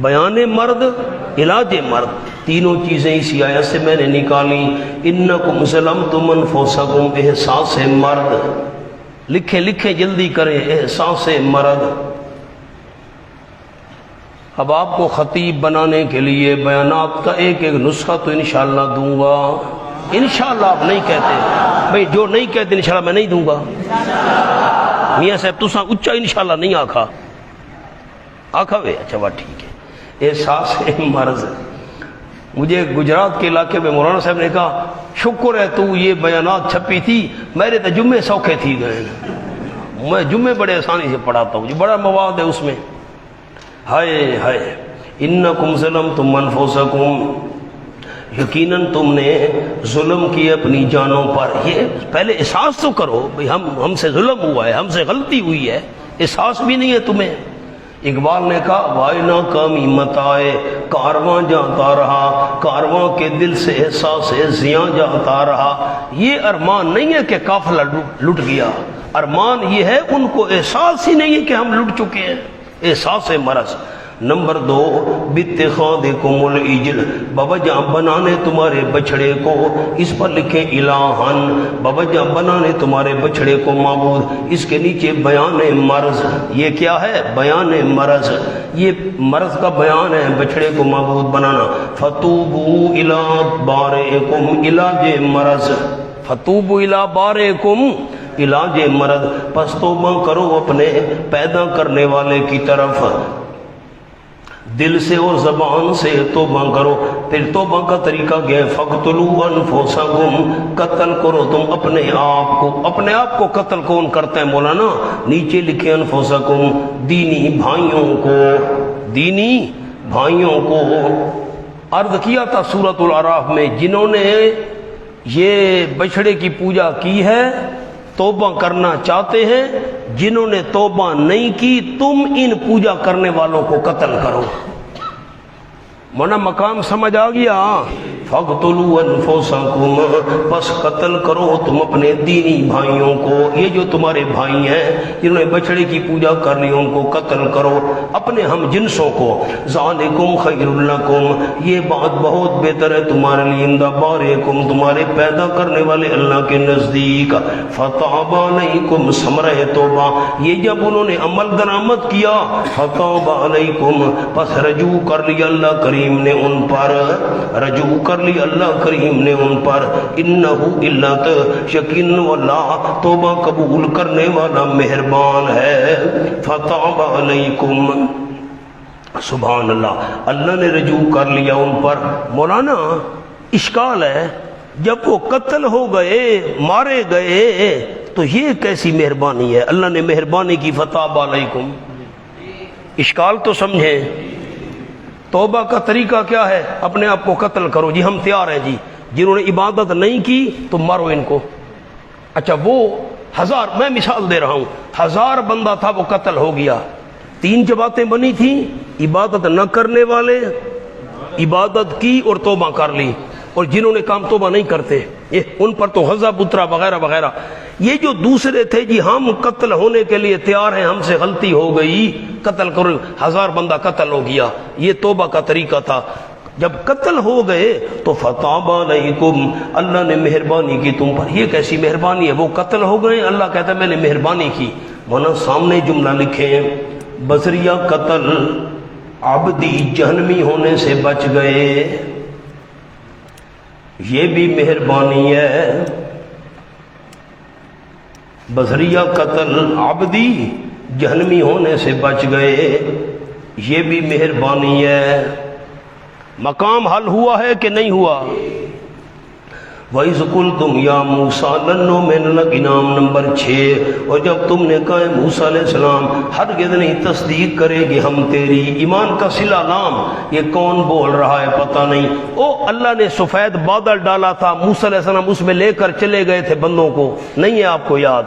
بیان مرد، علاج مرد، تینوں چیزیں اسی آیت سے میں نے نکالی۔ انکم ظلمتم انفسکم، احساس مرد، لکھیں لکھیں جلدی کریں، احساس مرد۔ اب آپ کو خطیب بنانے کے لیے بیانات کا ایک ایک نسخہ تو انشاءاللہ دوں گا، انشاءاللہ۔ آپ نہیں کہتے بھئی، جو نہیں کہتے انشاءاللہ میں نہیں دوں گا۔ میاں صاحب تساں اچھا انشاءاللہ نہیں آکھا، آکھا وے؟ اچھا بات ٹھیک ہے۔ احساس مرض، مجھے گجرات کے علاقے میں مولانا صاحب نے کہا شکر ہے تو یہ بیانات چھپی تھی، میرے تو جمعے سوکھے تھی گئے، میں جمعے بڑے آسانی سے پڑھاتا ہوں، بڑا مواد ہے اس میں۔ ہائے ہائے، انکم ظلمتم انفسکم، یقیناً تم نے ظلم کی اپنی جانوں پر۔ یہ پہلے احساس تو کرو بھئی ہم سے ظلم ہوا ہے، ہم سے غلطی ہوئی ہے، احساس بھی نہیں ہے تمہیں۔ اقبال نے کہا وائنا کامی متائے کارواں جاتا رہا، کارواں کے دل سے احساس زیاں جاتا رہا۔ یہ ارمان نہیں ہے کہ قافلہ لٹ گیا، ارمان یہ ہے ان کو احساس ہی نہیں ہے کہ ہم لٹ چکے ہیں، احساس مرض۔ نمبر 2 باتخاذکم العجل، بوجہ بنانے تمہارے بچڑے کو، اس پر لکھیں الہن، بوجہ بنانے تمہارے بچڑے کو معبود، اس کے نیچے بیان مرض۔ یہ کیا ہے؟ بیان مرض، یہ مرض کا بیان ہے، بچڑے کو معبود بنانا۔ فتوبوا الی بارئکم، علاج مرض، فتوبوا الی بارئکم، علاج مرض، پس توبہ کرو اپنے پیدا کرنے والے کی طرف، دل سے اور زبان سے توبہ کرو۔ پھر توبہ کا طریقہ گیا، فَقْتُلُوا أَنفُسَكُمْ، قتل کرو تم اپنے آپ کو۔ اپنے آپ کو قتل کون کرتا ہے مولانا؟ نیچے لکھے انفسکم، دینی بھائیوں کو، دینی بھائیوں کو۔ عرض کیا تھا سورۃ الاعراف میں، جنہوں نے یہ بچڑے کی پوجا کی ہے توبہ کرنا چاہتے ہیں، جنہوں نے توبہ نہیں کی تم ان پوجا کرنے والوں کو قتل کرو۔ مونا مقام سمجھ آ گیا؟ فَاقْتُلُوا أَنفُسَكُمْ، پس قتل کرو تم اپنے دینی بھائیوں کو، یہ جو تمہارے بھائی ہیں جنہوں نے بچڑے کی پوجا کر لی ان کو قتل کرو، اپنے ہم جنسوں کو، ذَلِكُمْ خَيْرٌ لَكُمْ، یہ بات بہت بہتر ہے تمہارے لیے، عند بارئکم، تمہارے پیدا کرنے والے اللہ کے نزدیک، فَتَابَ عَلَيْكُمْ، ثمرہ توبہ، یہ جب انہوں نے عمل درآمد کیا، فَتَابَ عَلَيْكُمْ، پس رجوع کر لیا اللہ کریم نے ان پر، رجوع کر لی اللہ کریم نے ان پر، انہو علت، یقین واللہ توبہ قبول کرنے والا مہربان ہے، فتاب علیکم، سبحان اللہ، اللہ نے رجوع کر لیا ان پر۔ مولانا اشکال ہے، جب وہ قتل ہو گئے، مارے گئے، تو یہ کیسی مہربانی ہے؟ اللہ نے مہربانی کی، فتاب علیکم، اشکال تو سمجھیں۔ توبہ کا طریقہ کیا ہے؟ اپنے آپ کو قتل کرو، جی ہم تیار ہیں، جی جنہوں نے عبادت نہیں کی تو مارو ان کو۔ اچھا وہ 1000، میں مثال دے رہا ہوں، 1000 بندہ تھا، وہ قتل ہو گیا، 3 جماعتیں بنی تھیں، عبادت نہ کرنے والے عبادت کی اور توبہ کر لی، اور جنہوں نے کام توبہ نہیں کرتے یہ ان پر تو غضب اترا وغیرہ وغیرہ۔ یہ جو دوسرے تھے، جی ہم قتل ہونے کے لیے تیار ہیں، ہم سے غلطی ہو گئی، قتل کرو، 1000 بندہ قتل ہو گیا، یہ توبہ کا طریقہ تھا۔ جب قتل ہو گئے تو فتاب علیکم، اللہ نے مہربانی کی تم پر۔ یہ کیسی مہربانی ہے؟ وہ قتل ہو گئے، اللہ کہتا ہے میں نے مہربانی کی۔ مولانا سامنے جملہ لکھیں، بصریہ قتل عبدی جہنمی ہونے سے بچ گئے، یہ بھی مہربانی ہے۔ بصریہ قتل عبدی جہنمی ہونے سے بچ گئے، یہ بھی مہربانی ہے۔ مقام حل ہوا ہے کہ نہیں ہوا؟ وَإِذْ قُلْتُمْ يَا مُوسَىٰ لَن نُّؤْمِنَ لَكَ، انعام نمبر 6، اور جب تم نے کہا موسیٰ علیہ السلام ہرگز نہیں تصدیق کرے گی ہم تیری، ایمان کا صلہ نام، یہ کون بول رہا ہے پتہ نہیں۔ او اللہ نے سفید بادل ڈالا تھا، موسیٰ علیہ السلام اس میں لے کر چلے گئے تھے بندوں کو، نہیں ہے آپ کو یاد؟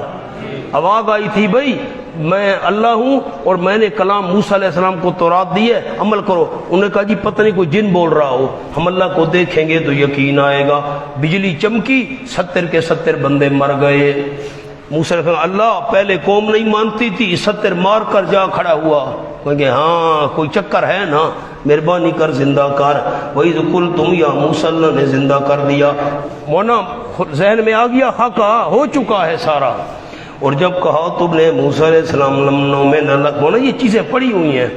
آواز آئی تھی بھائی میں اللہ ہوں اور میں نے کلام موسیٰ علیہ السلام کو تورات دی ہے، عمل کرو۔ انہوں نے کہا جی پتہ نہیں کوئی جن بول رہا ہو، ہم اللہ کو دیکھیں گے تو یقین آئے گا۔ بجلی چمکی، 70 کے 70 بندے مر گئے۔ موسیٰ علیہ السلام، اللہ پہلے قوم نہیں مانتی تھی، 70 مار کر جا کھڑا ہوا، کہیں گے ہاں کوئی چکر ہے نا، مہربانی کر زندہ کر۔ وَإِذْ قُلْتُمْ يَا مُوسَىٰ، اللہ نے زندہ کر دیا۔ مونا ذہن میں آ گیا، حق ہو چکا ہے سارا۔ اور جب کہا تم نے موسیٰ علیہ السلام لمنوں میں نہ مولا یہ چیزیں پڑھی ہوئی ہیں،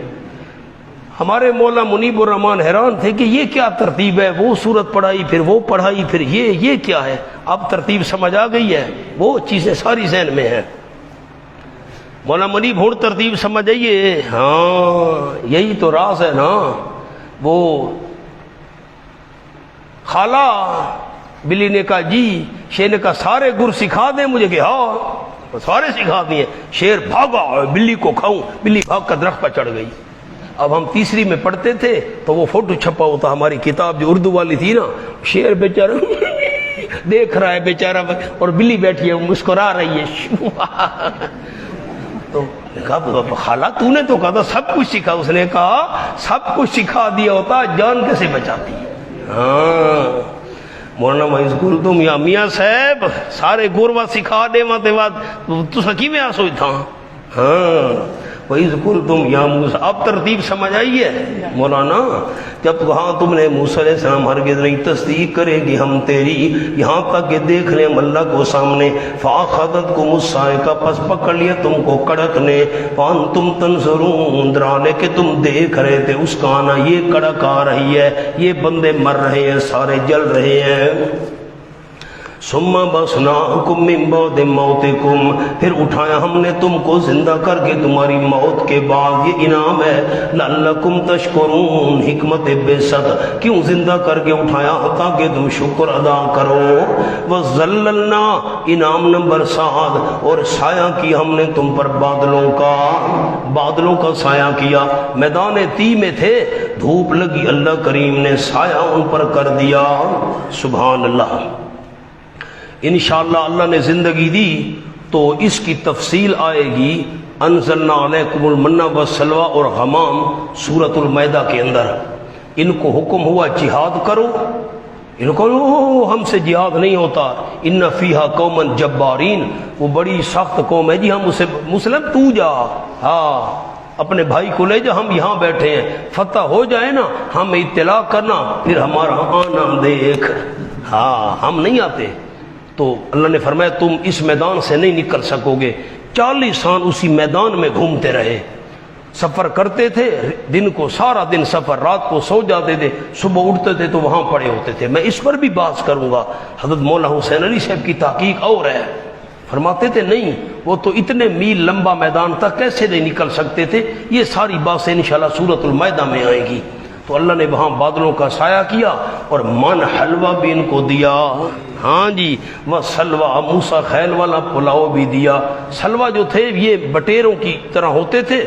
ہمارے مولا منیب الرحمن حیران تھے کہ یہ کیا ترتیب ہے، وہ سورت پڑھائی پھر وہ پڑھائی پھر یہ کیا ہے؟ اب ترتیب سمجھ آ گئی ہے، وہ چیزیں ساری ذہن میں ہیں۔ مولا منیب ہوں ترتیب سمجھ آئیے، ہاں یہی تو راز ہے نا۔ وہ خالہ بلی نے کہا جی، شیر نے کہا سارے گر سکھا دیں مجھے، کہ ہاں سارے سکھا دیے۔ شیر بھاگا، بلی کو کھاؤں، بلی بھاگ کر درخت پر چڑھ گئی۔ اب ہم تیسری میں پڑھتے تھے تو وہ فوٹو چھپا ہوتا، ہماری کتاب جو اردو والی تھی نا، شیر بیچارہ دیکھ رہا ہے بیچارہ، اور بلی بیٹھی ہے مسکرا رہی ہے۔ تو کہا خالہ تو نے تو کہا تھا سب کچھ سکھا، اس نے کہا سب کچھ سکھا دیا ہوتا، جان کیسے بچاتی؟ ہاں مولانا وَإِذْ قُلْتُمْ یا میاں صاحب سارے گوروا سکھا دے ماتے بعد تو سکی میں آسوئی تھا۔ ہاں وَإِذْ قُلْتُمْ یا موسیٰ، اب ترتیب سمجھ آئی ہے مولانا؟ جب کہاں تم نے موسیٰ علیہ السلام ہرگز نہیں تصدیق کرے گی ہم تیری، یہاں تک کہ دیکھ لیں اللہ کو سامنے، فَأَخَذَتْكُمُ الصَّاعِقَةُ، پس پکڑ لیا تم کو کڑک نے، وَأَنْتُمْ تَنْظُرُونَ، ڈرانے کہ تم دیکھ رہے تھے اس کا آنا، یہ کڑک آ رہی ہے، یہ بندے مر رہے ہیں، سارے جل رہے ہیں۔ ثم بَعَثْنَاكُم مِّن بَعْدِ مَوْتِكُمْ، پھر اٹھایا ہم نے تم کو زندہ کر کے تمہاری موت کے بعد، یہ انعام ہے، لَعَلَّكُمْ تَشْكُرُونَ، حکمت بعثت، کیوں زندہ کر کے اٹھایا تاکہ تم شکر ادا کرو۔ وَظَلَّلْنَا، انعام نمبر 7، اور سایہ کیا ہم نے تم پر بادلوں کا سایہ کیا، میدان تی میں تھے، دھوپ لگی، اللہ کریم نے سایہ ان پر کر دیا۔ سبحان اللہ۔ انشاءاللہ اللہ نے زندگی دی تو اس کی تفصیل آئے گی، انزلنا علیکم المن والسلوی اور غمام سورۃ المائدہ کے اندر۔ ان کو حکم ہوا جہاد کرو، ان کو ہم سے جہاد نہیں ہوتا، ان فیہا قوما جبارین، وہ بڑی سخت قوم ہے جی، ہم اسے مسلم تو جا، ہاں اپنے بھائی کو لے جا، ہم یہاں بیٹھے ہیں، فتح ہو جائے نا ہمیں اطلاع کرنا، پھر ہمارا آنا دیکھ، ہاں ہم نہیں آتے۔ تو اللہ نے فرمایا تم اس میدان سے نہیں نکل سکو گے۔ 40 سال اسی میدان میں گھومتے رہے، سفر کرتے تھے، دن کو سارا دن سفر، رات کو سو جاتے تھے، صبح اٹھتے تھے تو وہاں پڑے ہوتے تھے۔ میں اس پر بھی بات کروں گا، حضرت مولا حسین علی صاحب کی تحقیق اور ہے، فرماتے تھے نہیں وہ تو اتنے میل لمبا میدان تک کیسے نہیں نکل سکتے تھے، یہ ساری باتیں انشاءاللہ سورۃ المائدہ میں آئیں گی۔ تو اللہ نے وہاں بادلوں کا سایہ کیا اور من حلوہ بھی ان کو دیا، ہاں جی، وہ سلوا موسیٰ خیل والا پلاؤ بھی دیا۔ سلوا جو تھے یہ بٹیروں کی طرح ہوتے تھے،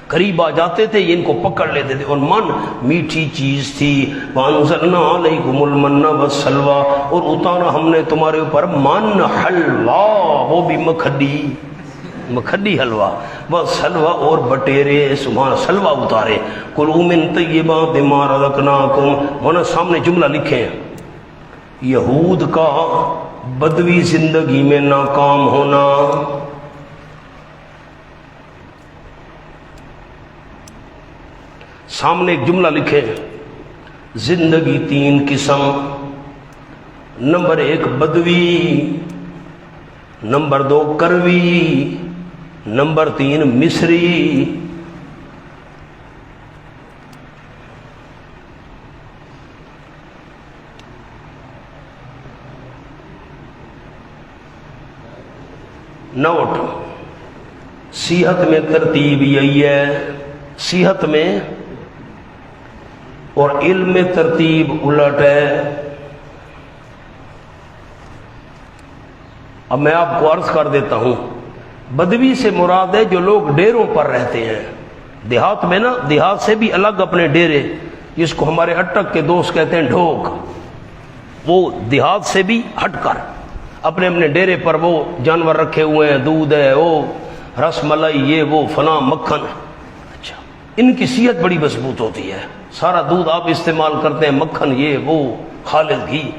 قریب آ جاتے تھے یہ ان کو پکڑ لیتے تھے، اور من میٹھی چیز تھی۔ وَأَنزَلْنَا عَلَيْكُمُ الْمَنَّ وَالسَّلْوَىٰ، اور اتارا ہم نے تمہارے اوپر من حلوہ، وہ بھی مکھڈی حلوہ، وَالسَّلْوَىٰ، اور بٹیرے، سبحان سلوہ اتارے۔ کُلُوا مِن طَیِّبَاتِ مَا رَزَقْنَاکُمْ، ہونا سامنے جملہ لکھیں، یہود کا بدوی زندگی میں ناکام ہونا، سامنے ایک جملہ لکھیں، زندگی 3 قسم، نمبر 1 بدوی، نمبر 2 کروی، نمبر 3 مصری۔ نوٹ، صحت میں ترتیب یہی ہے، صحت میں اور علم میں ترتیب الٹ ہے۔ اب میں آپ کو عرض کر دیتا ہوں، بدوی سے مراد ہے جو لوگ ڈیروں پر رہتے ہیں، دیہات میں نا، دیہات سے بھی الگ اپنے ڈیرے، جس کو ہمارے اٹک کے دوست کہتے ہیں ڈھوک، وہ دیہات سے بھی ہٹ کر اپنے اپنے ڈیرے پر وہ جانور رکھے ہوئے ہیں، دودھ ہے، وہ رس ملائی، یہ وہ فلاں مکھن، اچھا ان کی صحت بڑی مضبوط ہوتی ہے، سارا دودھ آپ استعمال کرتے ہیں، مکھن یہ وہ خالص گھی۔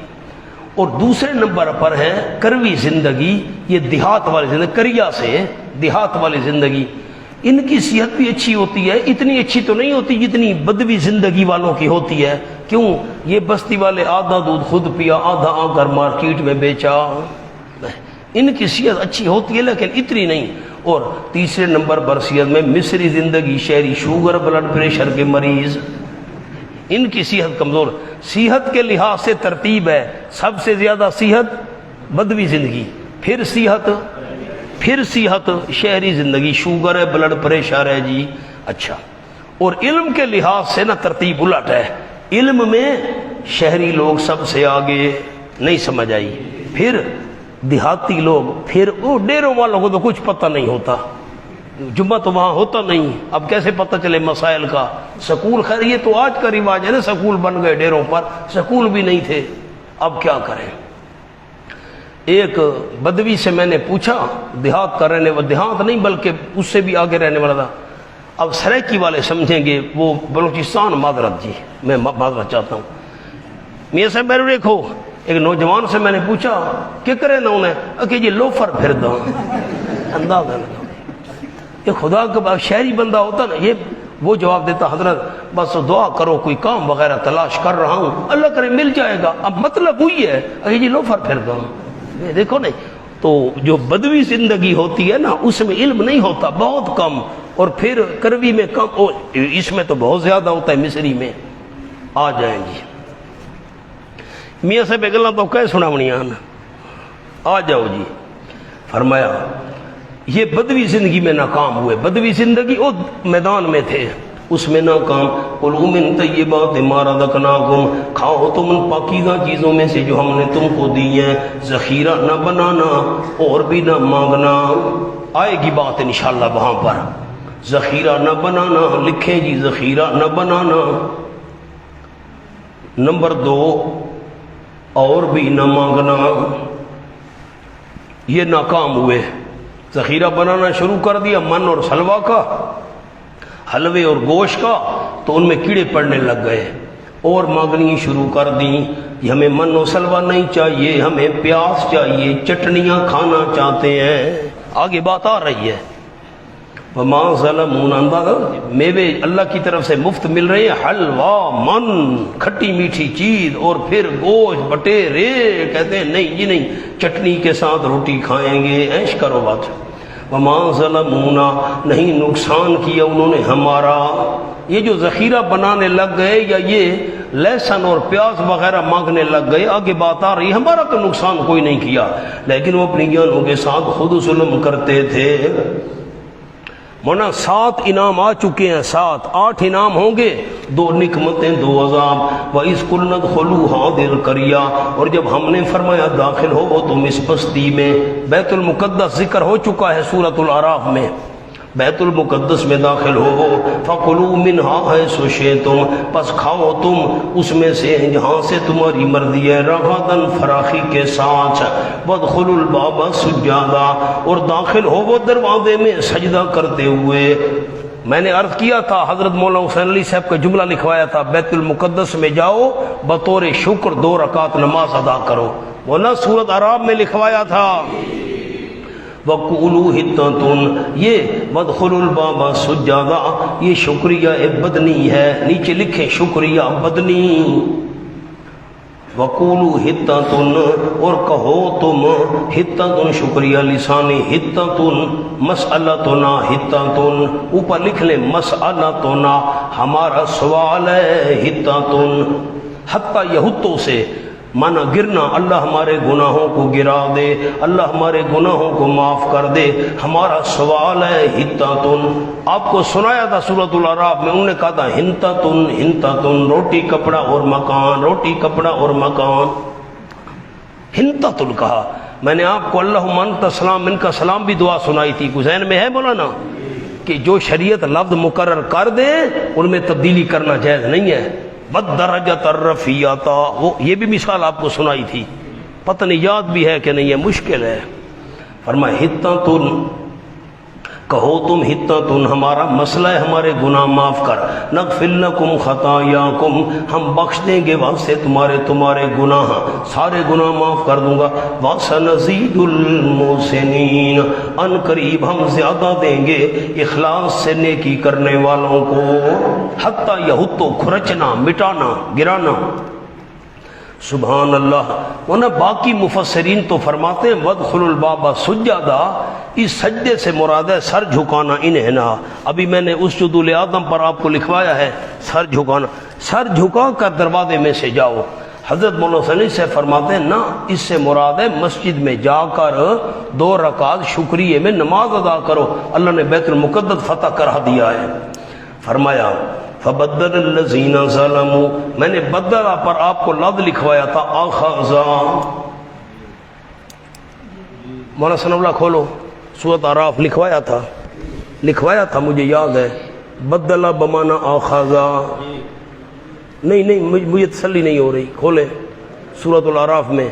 اور دوسرے نمبر پر ہے کروی زندگی، یہ دیہات والی زندگی، کریا سے دیہات والی زندگی، ان کی صحت بھی اچھی ہوتی ہے، اتنی اچھی تو نہیں ہوتی جتنی بدوی زندگی والوں کی ہوتی ہے۔ کیوں؟ یہ بستی والے آدھا دودھ خود پیا، آدھا آ کر مارکیٹ میں بیچا، ان کی صحت اچھی ہوتی ہے لیکن اتنی نہیں۔ اور تیسرے نمبر پر صحت میں مصری زندگی، شہری، شوگر بلڈ پریشر کے مریض، ان کی صحت کمزور۔ صحت کے لحاظ سے ترتیب ہے، سب سے زیادہ صحت بدوی زندگی، پھر صحت شہری زندگی، شوگر ہے، بلڈ پریشر ہے جی، اچھا۔ اور علم کے لحاظ سے نا ترتیب الٹ ہے، علم میں شہری لوگ سب سے آگے، نہیں سمجھ آئی، پھر دیہاتی لوگ، پھر وہ ڈیروں والوں کو تو کچھ پتہ نہیں ہوتا، جمعہ تو وہاں ہوتا نہیں، اب کیسے پتہ چلے مسائل کا۔ سکول، خیر یہ تو آج کا رواج ہے نا، سکول بن گئے ڈیروں پر، سکول بھی نہیں تھے، اب کیا کریں۔ ایک بدوی سے میں نے پوچھا، دیہات کا رہنے والا، دیہات نہیں بلکہ اس سے بھی آگے رہنے والا تھا، اب سرائکی والے سمجھیں گے، وہ بلوچستان، معذرت جی میں معذرت چاہتا ہوں، میاں صاحب میرے دیکھو، ایک نوجوان سے میں نے پوچھا کہ کرے نہ انہیں کہ جی لوفر پھر دو، اندازہ لگا کہ خدا کا شہری بندہ ہوتا نا، یہ وہ جواب دیتا، حضرت بس دعا کرو، کوئی کام وغیرہ تلاش کر رہا ہوں، اللہ کرے مل جائے گا۔ اب مطلب ہوئی ہے کہ جی لوفر پھر دو، دیکھو نہیں۔ تو جو بدوی زندگی ہوتی ہے نا، اس میں علم نہیں ہوتا، بہت کم، اور پھر کروی میں کم، اس میں تو بہت زیادہ ہوتا ہے، مصری میں آ جائیں گی۔ میاں صاحب گلا تو کہہ سنا بنیا آ جاؤ جی۔ فرمایا یہ بدوی زندگی میں ناکام ہوئے، بدوی زندگی وہ میدان میں تھے، اس میں ناکام۔ کُلُوا مِن طَیِّبَاتِ مَا رَزَقْنَاکُمْ، کھاؤ تم ان پاکیزہ چیزوں میں سے جو ہم نے تم کو دی ہیں، ذخیرہ نہ بنانا اور بھی نہ مانگنا، آئے گی بات انشاءاللہ وہاں پر، ذخیرہ نہ بنانا، لکھیں جی ذخیرہ نہ بنانا۔ نمبر 2 اور بھی نہ مانگنا، یہ ناکام ہوئے، ذخیرہ بنانا شروع کر دیا من اور سلوا کا، حلوے اور گوشت کا، تو ان میں کیڑے پڑنے لگ گئے اور مانگنی شروع کر دیں، یہ ہمیں من و سلوہ نہیں چاہیے، ہمیں پیاس چاہیے، چٹنیاں کھانا چاہتے ہیں۔ آگے بات آ رہی ہے، وما ظلمون، میوے اللہ کی طرف سے مفت مل رہے ہیں، حلوہ، من، کھٹی میٹھی چیز، اور پھر گوشت بٹیرے، کہتے ہیں نہیں جی نہیں، چٹنی کے ساتھ روٹی کھائیں گے، عیش کرو بات۔ وما ظلمونا، نہیں نقصان کیا انہوں نے ہمارا، یہ جو ذخیرہ بنانے لگ گئے یا یہ لہسن اور پیاز وغیرہ مانگنے لگ گئے، آگے بات آ رہی ہے، ہمارا تو نقصان کوئی نہیں کیا، لیکن وہ اپنی جانوں کے ساتھ خود ظلم کرتے تھے۔ مونا 7 انعام آ چکے ہیں، 7 8 انعام ہوں گے، 2 نکمتیں 2 عذاب۔ وَإِذْ قُلْنَا ادْخُلُوا هَٰذِهِ الْقَرْيَةَ، اور جب ہم نے فرمایا داخل ہو وہ تم اس بستی میں، بیت المقدس ذکر ہو چکا ہے سورۃ الاعراف میں، بیت المقدس میں داخل ہو، فَكُلُوا مِنْهَا حَيْثُ شِئْتُمْ، پس کھاؤ تم اس میں سے جہاں سے تمہاری مرضی ہے، رغداً فراخی کے ساتھ، وَادْخُلُوا الْبَابَ سُجَّدًا، اور داخل ہو وہ دروازے میں سجدہ کرتے ہوئے۔ میں نے عرض کیا تھا، حضرت مولانا حسین علی صاحب کا جملہ لکھوایا تھا، بیت المقدس میں جاؤ بطور شکر 2 رکعت نماز ادا کرو، وہ نہ سورۃ اعراف میں لکھوایا تھا۔ وَقُولُوا حِطَّةٌ، یہ وَادْخُلُوا الْبَابَ سُجَّدًا، یہ شکریہ بدنی ہے، نیچے لکھیں شکریہ بدنی۔ وَقُولُوا حِطَّةٌ، اور کہو تم، حِطَّةٌ شکریہ لسانی، حِطَّةٌ مسئلتنا، حِطَّةٌ اوپر لکھ لیں مسئلتنا، ہمارا سوال ہے، حِطَّةٌ حتیٰ یہتوں سے مانا گرنا، اللہ ہمارے گناہوں کو گرا دے، اللہ ہمارے گناہوں کو معاف کر دے، ہمارا سوال ہے حِطَّةٌ۔ آپ کو سنایا تھا سورۃ الاعراف میں، انہوں نے کہا تھا حِنْطَةٌ حِنْطَةٌ، روٹی کپڑا اور مکان، روٹی کپڑا اور مکان، حِنْطَةٌ کہا۔ میں نے آپ کو اللہم انت السلام منک السلام بھی دعا سنائی تھی، کچھ ذہن میں ہے مولانا؟ کہ جو شریعت لفظ مقرر کر دے ان میں تبدیلی کرنا جائز نہیں ہے۔ بدرجۃ الرفیعۃ، وہ یہ بھی مثال آپ کو سنائی تھی، پتہ نہیں یاد بھی ہے کہ نہیں ہے، مشکل ہے۔ فرمایا حِطَّةٌ، کہو تم حِطَّةٌ، ہمارا مسئلہ ہے ہمارے گناہ معاف کر، نغفر لکم خطایاکم، ہم بخش دیں گے واسطے تمہارے گناہ، سارے گناہ معاف کر دوں گا، وَسَنَزِيدُ الْمُحْسِنِينَ، ان قریب ہم زیادہ دیں گے اخلاص سے نیکی کرنے والوں کو۔ حتیٰ یہتو، کھرچنا، مٹانا، گرانا، سبحان اللہ۔ ورنہ باقی مفسرین تو فرماتے ہیں وَادْخُلُوا الْبَابَ سُجَّدًا، اس سجدے سے مراد ہے سر جھکانا، انہنا، ابھی میں نے اسجدوا لآدم پر آپ کو لکھوایا ہے سر جھکانا، سر جھکا کر دروازے میں سے جاؤ۔ حضرت مولانا صلی سے فرماتے ہیں نہ، اس سے مراد ہے مسجد میں جا کر 2 رکعت شکریہ میں نماز ادا کرو، اللہ نے بیت المقدس فتح کرا دیا ہے۔ فرمایا فبدل الذین ظلموا، میں نے بدلا پر آپ کو لفظ لکھوایا تھا اخذا، مولانا ثناء اللہ کھولو سورۃ اعراف، لکھوایا تھا مجھے یاد ہے، بدلا بمانا اخذا، نہیں مجھے تسلی نہیں ہو رہی، کھولے سورۃ الاعراف میں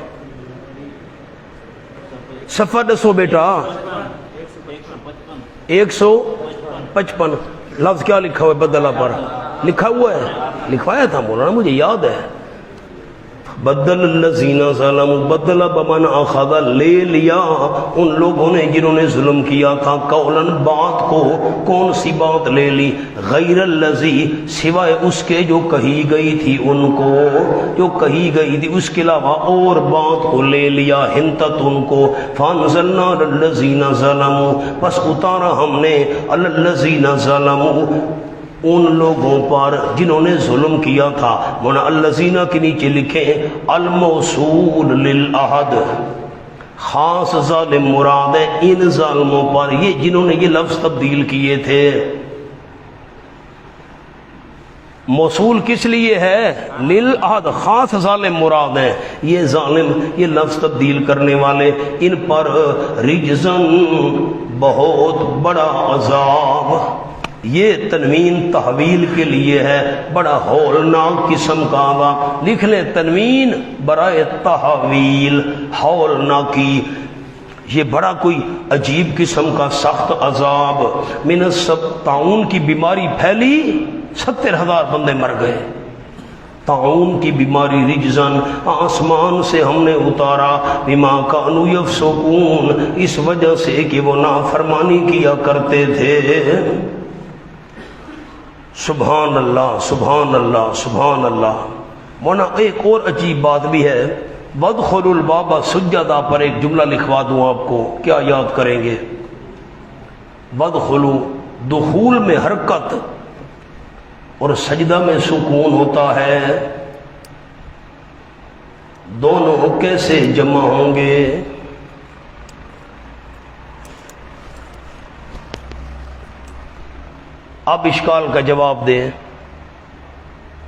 صفحہ دسو بیٹا، 155 لفظ کیا لکھا ہوا ہے بدلہ پر؟ لکھا ہوا ہے، لکھوایا تھا مولانا مجھے یاد ہے، بدل الذین ظلموا، بدلہ بمانا اخذا، لے لیا ان لوگوں نے جنہوں نے ظلم کیا تھا، قولاً بات کو، کون سی بات لے لی؟ غیر الذی، سوائے اس کے جو کہی گئی تھی ان کو، جو کہی گئی تھی اس کے علاوہ اور بات کو لے لیا، حِنْطَةٌ کو، فَأَنزَلْنَا عَلَى الَّذِينَ ظَلَمُوا، بس اتارا ہم نے عَلَى الَّذِينَ ظَلَمُوا، ان لوگوں پر جنہوں نے ظلم کیا تھا، مونا الذین کے نیچے لکھیں الموصول للعہد، خاص ظالم مراد ہے ان ظالموں پر، یہ جنہوں نے یہ لفظ تبدیل کیے تھے۔ موصول کس لیے ہے؟ للعہد، خاص ظالم مراد ہے یہ ظالم، یہ لفظ تبدیل کرنے والے، ان پر رجزن، بہت بڑا عذاب، یہ تنوین تحویل کے لیے ہے، بڑا ہولناک قسم کا عذاب، لکھ لیں تنوین برائے تحویل، ہولناکی، یہ بڑا کوئی عجیب قسم کا سخت عذاب۔ من السب، طاعون کی بیماری پھیلی 70,000 بندے مر گئے. طاعون کی بیماری رجزن آسمان سے ہم نے اتارا بما کانوا یفسقون، اس وجہ سے کہ وہ نافرمانی کیا کرتے تھے. سبحان اللہ سبحان اللہ سبحان اللہ. مولانا ایک اور عجیب بات بھی ہے. وادخلوا الباب سجدا پر ایک جملہ لکھوا دوں آپ کو، کیا یاد کریں گے؟ وادخلوا، دخول میں حرکت اور سجدہ میں سکون ہوتا ہے، دونوں کیسے جمع ہوں گے؟ آپ اشکال کا جواب دیں.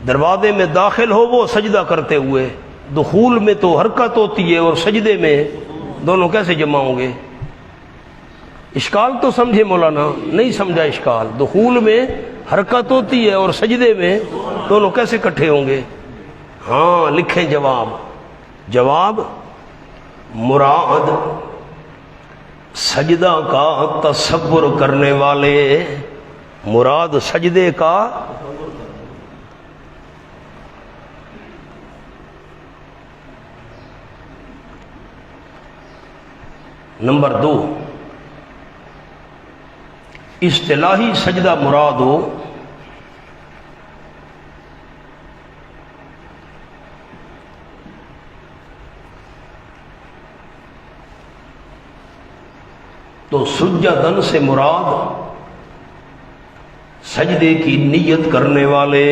دروازے میں داخل ہو وہ سجدہ کرتے ہوئے، دخول میں تو حرکت ہوتی ہے اور سجدے میں دونوں کیسے جمع ہوں گے؟ اشکال تو سمجھے مولانا؟ نہیں سمجھا اشکال. دخول میں حرکت ہوتی ہے اور سجدے میں دونوں کیسے اکٹھے ہوں گے؟ ہاں لکھیں جواب. جواب، مراد سجدہ کا تصور کرنے والے، مراد سجدے کا نمبر 2 اصطلاحی سجدہ مراد ہو تو سجدن سے مراد سجدے کی نیت کرنے والے،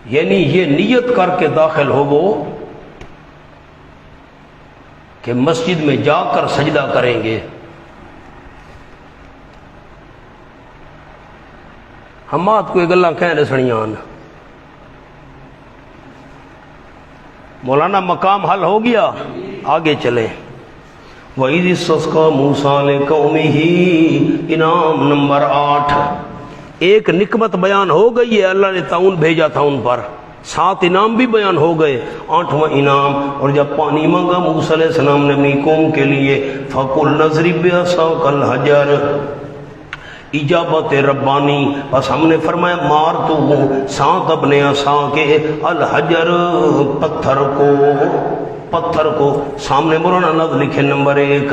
یعنی یہ نیت کر کے داخل ہو وہ کہ مسجد میں جا کر سجدہ کریں گے. ہمات کوئی گلاں کہنے سنیاں. مولانا مقام حل ہو گیا، آگے چلیں. وَإِذِ اسْتَسْقَىٰ مُوسَىٰ لِقَوْمِهِ، انعام نمبر 8. ایک نکمت بیان ہو گئی ہے، اللہ نے طاعون بھیجا تھا ان پر، 7 انعام بھی بیان ہو گئے. 8واں انعام، اور جب پانی مانگا موسیٰ علیہ السلام نے اپنی قوم کے لیے، فَقُلْنَا اضْرِب بِعَصَاكَ الْحَجَرَ، اجابت ربانی، بس ہم نے فرمایا مار تو ساتھ اپنے عصا کے الحجر، پتھر کو. پتھر کو سامنے مولانا لفظ لکھے. نمبر 1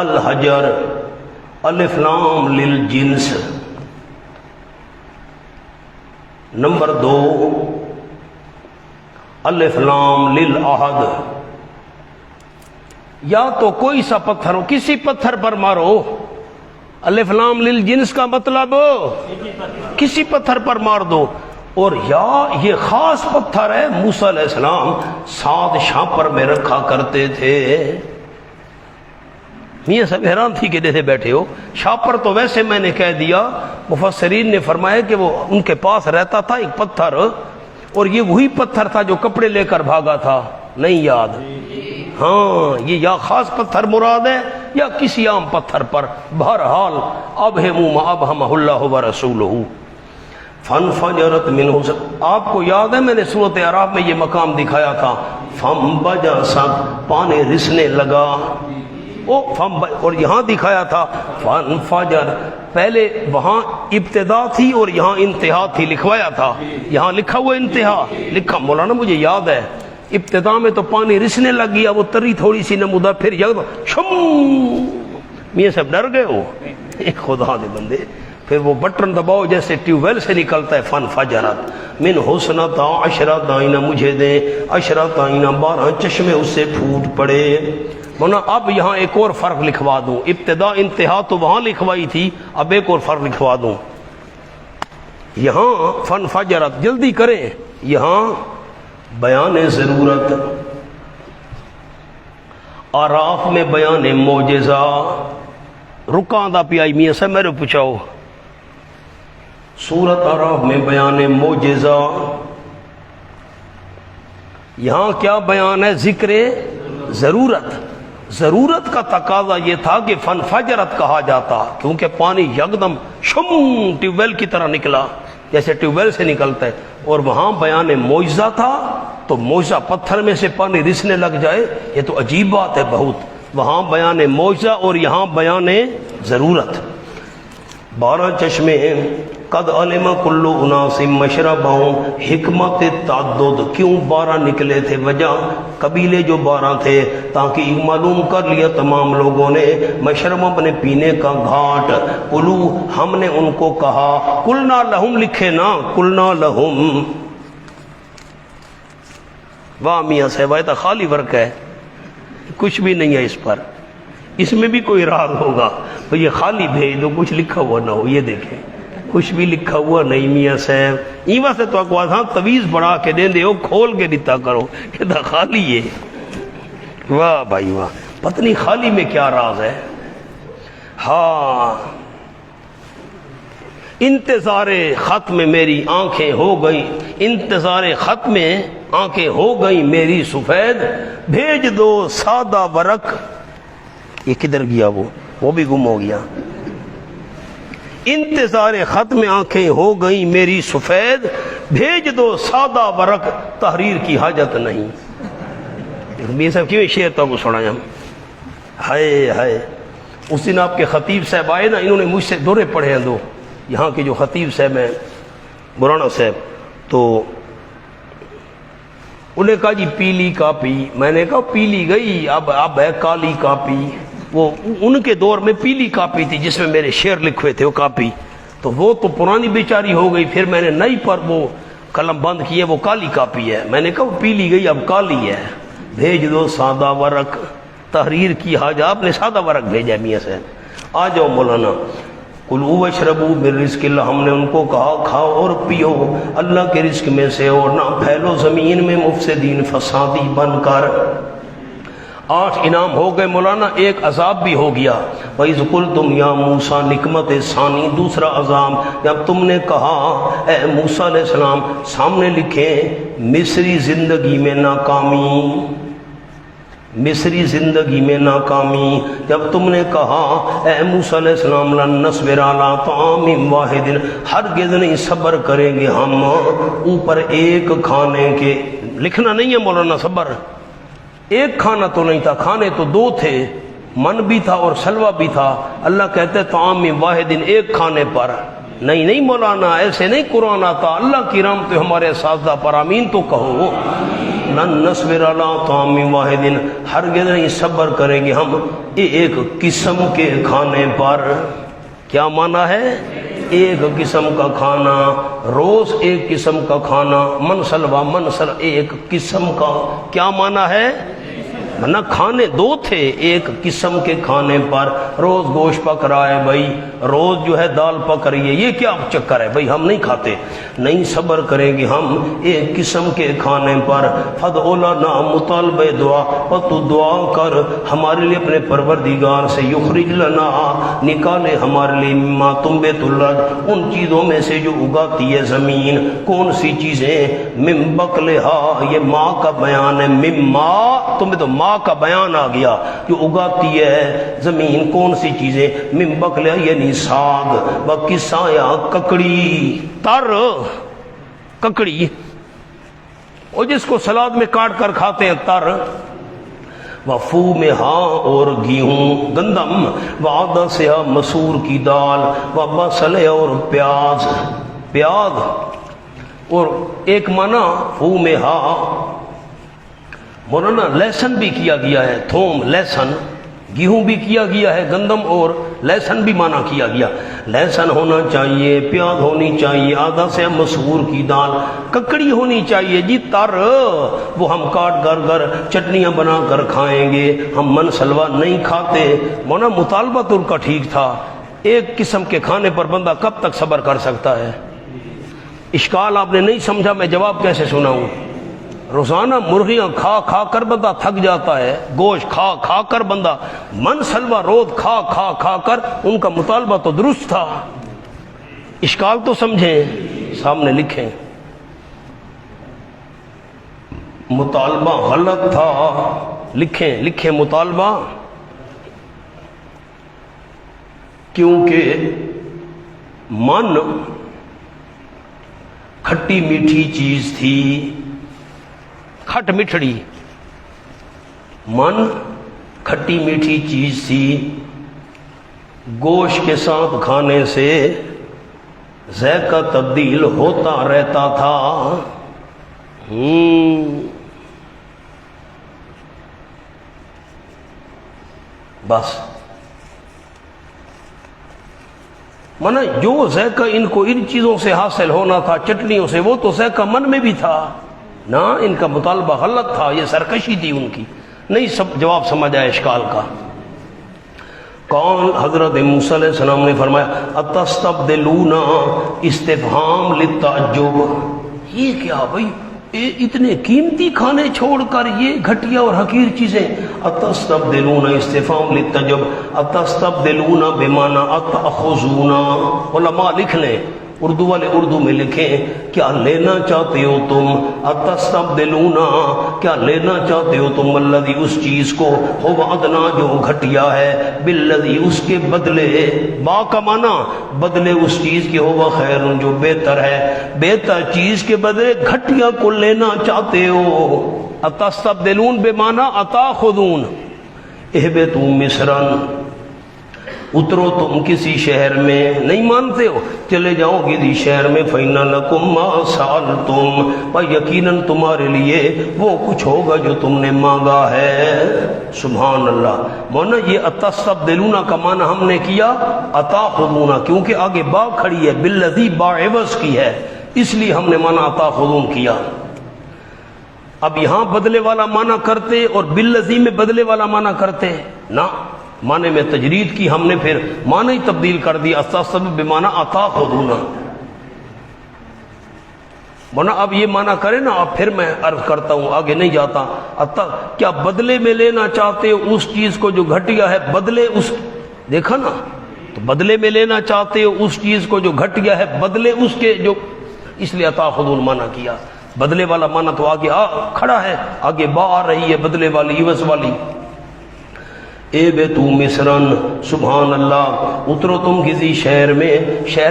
الحجر، الف لام للجنس. نمبر 2 الف لام للعہد. یا تو کوئی سا پتھر ہو، کسی پتھر پر مارو. الف لام للجنس کا مطلب کسی پتھر پر مار دو. اور یا یہ خاص پتھر ہے، موسیٰ علیہ السلام 7 شاپر میں رکھا کرتے تھے. میاں سب حیران تھی کہ جیسے بیٹھے ہو. شاپر تو ویسے میں نے کہہ دیا، مفسرین نے فرمایا کہ وہ ان کے پاس رہتا تھا ایک پتھر، اور یہ وہی پتھر تھا جو کپڑے لے کر بھاگا تھا. نہیں یاد؟ ہاں یہ یا خاص پتھر مراد ہے یا کسی عام پتھر پر. بہرحال ابہموا ما ابہمہ اللہ ورسولہ. فانفجرت منہ، آپ کو یاد ہے میں نے سورۃ اعراف میں یہ مقام دکھایا تھا. فانبجست، پانی رسنے لگا. اور یہاں دکھایا تھا فانفجر، پہلے وہاں ابتدا تھی اور یہاں انتہا تھی، لکھوایا تھا. یہاں لکھا ہوا انتہا، لکھا مولانا مجھے یاد ہے. ابتدا میں تو پانی رسنے لگ گیا، وہ تری تھوڑی سی نمودہ، پھر شم. میاں صاحب ڈر گئے ہو؟ خدا دے بندے، پھر وہ بٹن دباؤ جیسے ٹیوب ویل سے نکلتا ہے. فانفجرت من حسنتا عشرۃ عینا، مجھے دیں 10 عینا، 12 چشمے اس سے پھوٹ پڑے. مولانا اب یہاں ایک اور فرق لکھوا دوں. ابتدا انتہا تو وہاں لکھوائی تھی، اب ایک اور فرق لکھوا دوں. یہاں فانفجرت، جلدی کریں، یہاں بیان ضرورت، آراف میں بیان معجزہ. رکاں دا پی آئی میاں سے میرے پوچھاؤ. سورت آراف میں بیان معجزہ. یہاں کیا بیان ہے؟ ذکر ضرورت. ضرورت کا تقاضا یہ تھا کہ فانفجرت کہا جاتا کیونکہ پانی یکدم شم ٹیوب ویل کی طرح نکلا، جیسے ٹیوب ویل سے نکلتا ہے. اور وہاں بیان معجزہ تھا، تو معجزہ پتھر میں سے پانی رسنے لگ جائے، یہ تو عجیب بات ہے بہت. وہاں بیان معجزہ اور یہاں بیان ضرورت۔ 12 چشمے ہیں، قد علم کل اناس مشربہم، حکمت تعدد، کیوں 12 نکلے تھے؟ وجہ قبیلے جو 12 تھے تاکہ معلوم کر لیا تمام لوگوں نے مشرب اپنے پینے کا گھاٹ۔ کلو، ہم نے ان کو کہا، قلنا لہم، لکھے نا قلنا لہم۔ واہ میاں صاحب، یہ تو خالی ورک ہے، کچھ بھی نہیں ہے اس پر، اس میں بھی کوئی راز ہوگا تو یہ خالی بھیج دو، کچھ لکھا ہوا نہ ہو۔ یہ دیکھیں کچھ بھی لکھا ہوا نہیں میاں صاحب، این واسطے تو اکواز ہاں تویز بڑھا کے دیں دے ہو، کھول کے دیتا کرو، یہ تو خالی ہے۔ واہ بھائی واہ، پتہ نہیں خالی میں کیا راز ہے۔ ہاں، انتظار خط میں میری آنکھیں ہو گئی، انتظار خط میں آنکھیں ہو گئی میری سفید، بھیج دو سادہ ورق۔ یہ کدھر گیا وہ بھی گم ہو گیا۔ انتظار خط میں آنکھیں ہو گئی میری سفید، بھیج دو سادہ ورق، تحریر کی حاجت نہیں۔ یہ سب کیوں شعر تو کو سنائیں ہم؟ ہائے ہائے، اس دن آپ کے خطیب صاحب آئے نا، انہوں نے مجھ سے دورے پڑھے ہیں دو، یہاں کے جو خطیب صاحب ہیں مولانا صاحب، تو انہیں کہا جی پیلی کاپی، میں نے کہا پیلی گئی، اب ہے کالی کاپی۔ وہ ان کے دور میں پیلی کاپی تھی جس میں میرے شعر لکھے تھے، وہ کاپی تو وہ تو پرانی بیچاری ہو گئی، پھر میں نے نئی پر وہ قلم بند کیے، وہ کالی کاپی ہے۔ میں نے کہا وہ پیلی گئی اب کالی ہے، بھیج دو سادہ ورق، تحریر کی حاجت۔ آپ نے سادہ ورق بھیجا میاں صاحب، آ جاؤ مولانا۔ کلوا واشربوا من رزق اللہ، ہم نے ان کو کہا کھاؤ اور پیو اللہ کے رزق میں سے، اور نہ پھیلو زمین میں مفسدین، فسادی بن کر۔ 8 انعام ہو گئے مولانا، ایک عذاب بھی ہو گیا۔ وَإِذْ قُلْتُمْ يَا مُوسَىٰ، نکمت ثانی، دوسرا عذاب، جب تم نے کہا اے موسیٰ علیہ السلام، سامنے لکھیں مصری زندگی میں ناکامی، مصری زندگی میں ناکامی، جب تم نے کہا اے موسیٰ علیہ السلام لن نصبر علی طعام واحد، ہرگز نہیں صبر کریں گے ہم اوپر ایک کھانے کے۔ لکھنا نہیں ہے مولانا صبر، ایک کھانا تو نہیں تھا، کھانے تو 2 تھے، من بھی تھا اور سلوہ بھی تھا۔ اللہ کہتے طعام واحد، ایک کھانے پر۔ نہیں مولانا، ایسے نہیں قرآن آتا، اللہ کی رحمت ہمارے اساتذہ پر، آمین تو کہو۔ لن نصبر علی طعام واحد، ہرگز نہیں صبر کریں گے ہم ایک قسم کے کھانے پر۔ کیا معنی ہے؟ ایک قسم کا کھانا، روز ایک قسم کا کھانا، منسلوہ منسل ایک قسم کا۔ کیا معنی ہے؟ ورنہ کھانے 2 تھے، ایک قسم کے کھانے پر۔ روز گوشت پک رہا ہے بھائی، روز جو ہے دال پک رہی ہے، یہ کیا چکر ہے بھائی؟ ہم نہیں کھاتے، نہیں صبر کریں گے ہم ایک قسم کے کھانے پر۔ فادع لنا، مطالبہ دعا، اور تو دعا کر ہمارے لیے اپنے پروردگار سے، یخرج لنا، نکالے ہمارے لیے، مما تنبت الارض، ان چیزوں میں سے جو اگاتی ہے زمین۔ کون سی چیزیں؟ من بقلہا، یہ ماں کا بیان ہے، مما، تمہیں تو ماں کا بیان آ گیا، جو اگاتی ہے زمین۔ کون سی چیزیں؟ من بقلہا یعنی ساگ، و کسایا، ککڑی، تر ککڑی، اور جس کو سلاد میں کاٹ کر کھاتے ہیں تر، وفومہا، اور گیہوں گندم، وعدسہا، مسور کی دال، وبصل، اور پیاز، پیاز، اور ایک معنی فومہا مولانا لہسن بھی کیا گیا ہے، تھوم لہسن، گیہوں بھی کیا گیا ہے گندم، اور لہسن بھی معنی کیا گیا۔ لہسن ہونا چاہیے، پیاز ہونی چاہیے، آدھا سے مسور کی دال، ککڑی ہونی چاہیے جی تر، وہ ہم کاٹ کر چٹنیاں بنا کر کھائیں گے، ہم من سلوا نہیں کھاتے۔ مولانا مطالبہ تو ان کا ٹھیک تھا، ایک قسم کے کھانے پر بندہ کب تک صبر کر سکتا ہے؟ اشکال آپ نے نہیں سمجھا، میں جواب کیسے سناؤں؟ روزانہ مرغیاں کھا کھا کر بندہ تھک جاتا ہے، گوشت کھا کھا کر بندہ، من سلوا روز کھا کھا کھا کر، ان کا مطالبہ تو درست تھا۔ اشکال تو سمجھیں، سامنے لکھیں مطالبہ غلط تھا، لکھیں مطالبہ، کیونکہ من کھٹی میٹھی چیز تھی، کھٹ مٹھڑی، من کھٹی میٹھی چیز تھی، گوشت کے ساتھ کھانے سے ذائقہ تبدیل ہوتا رہتا تھا۔ بس مانا جو ذائقہ ان کو ان چیزوں سے حاصل ہونا تھا، چٹنیوں سے، وہ تو ذائقہ من میں بھی تھا نا، ان کا مطالبہ غلط تھا، یہ سرکشی تھی ان کی، نہیں جواب سمجھ آیا اشکال کا۔ کون؟ حضرت موسیٰ علیہ السلام نے فرمایا اتستبدلون، استفہام للتعجب، یہ کیا بھئی اتنے قیمتی کھانے چھوڑ کر یہ گھٹیا اور حقیر چیزیں؟ اتستبدلون استفہام للتعجب، اتستبدلون بمعنی اتأخذون، علماء لکھ لیں، اردو والے اردو میں لکھیں کیا لینا چاہتے ہو تم، اتستبدلون کیا لینا چاہتے ہو تم، الذی اس چیز کو، ہو ادنا جو گھٹیا ہے، بالذی اس کے بدلے، با کا معنی بدلے اس چیز کے، ہو خیر جو بہتر ہے، بہتر چیز کے بدلے گھٹیا کو لینا چاہتے ہو۔ اتستبدلون بمعنی اتاخذون، اہبطوا مصرا، اترو تم کسی شہر میں، نہیں مانتے ہو چلے جاؤ کسی شہر میں، فَإِنَّ لَكُمْ مَا سَأَلْتُمْ، پر یقیناً تمہارے لیے وہ کچھ ہوگا جو تم نے مانگا ہے۔ سبحان اللہ۔ مولانا یہ اتستبدلون کا معنی ہم نے کیا اتاخذون، کیونکہ آگے با کھڑی ہے، بالذی با عوض کی ہے، اس لیے ہم نے معنی اتاخذون کیا۔ اب یہاں بدلے والا معنی کرتے اور بالذی میں بدلے والا معنی کرتے نا، معنی میں تجرید کی ہم نے، پھر معنی ہی تبدیل کر دیا، استسب بمعنی اتاخذون۔ ورنہ اب یہ معنی کرے نا، اب پھر میں عرض کرتا ہوں، آگے نہیں جاتا، کیا بدلے میں لینا چاہتے ہو اس چیز کو جو گھٹیا ہے، بدلے اس، دیکھا نا، تو بدلے میں لینا چاہتے ہو اس چیز کو جو گھٹیا ہے، بدلے اس کے جو، اس لیے اتاخذون معنی کیا۔ بدلے والا معنی تو آگے کھڑا ہے، آگے با آ رہی ہے بدلے والی، عوض والی۔ اہبطوا مصرا، سبحان اللہ، اترو تم کسی شہر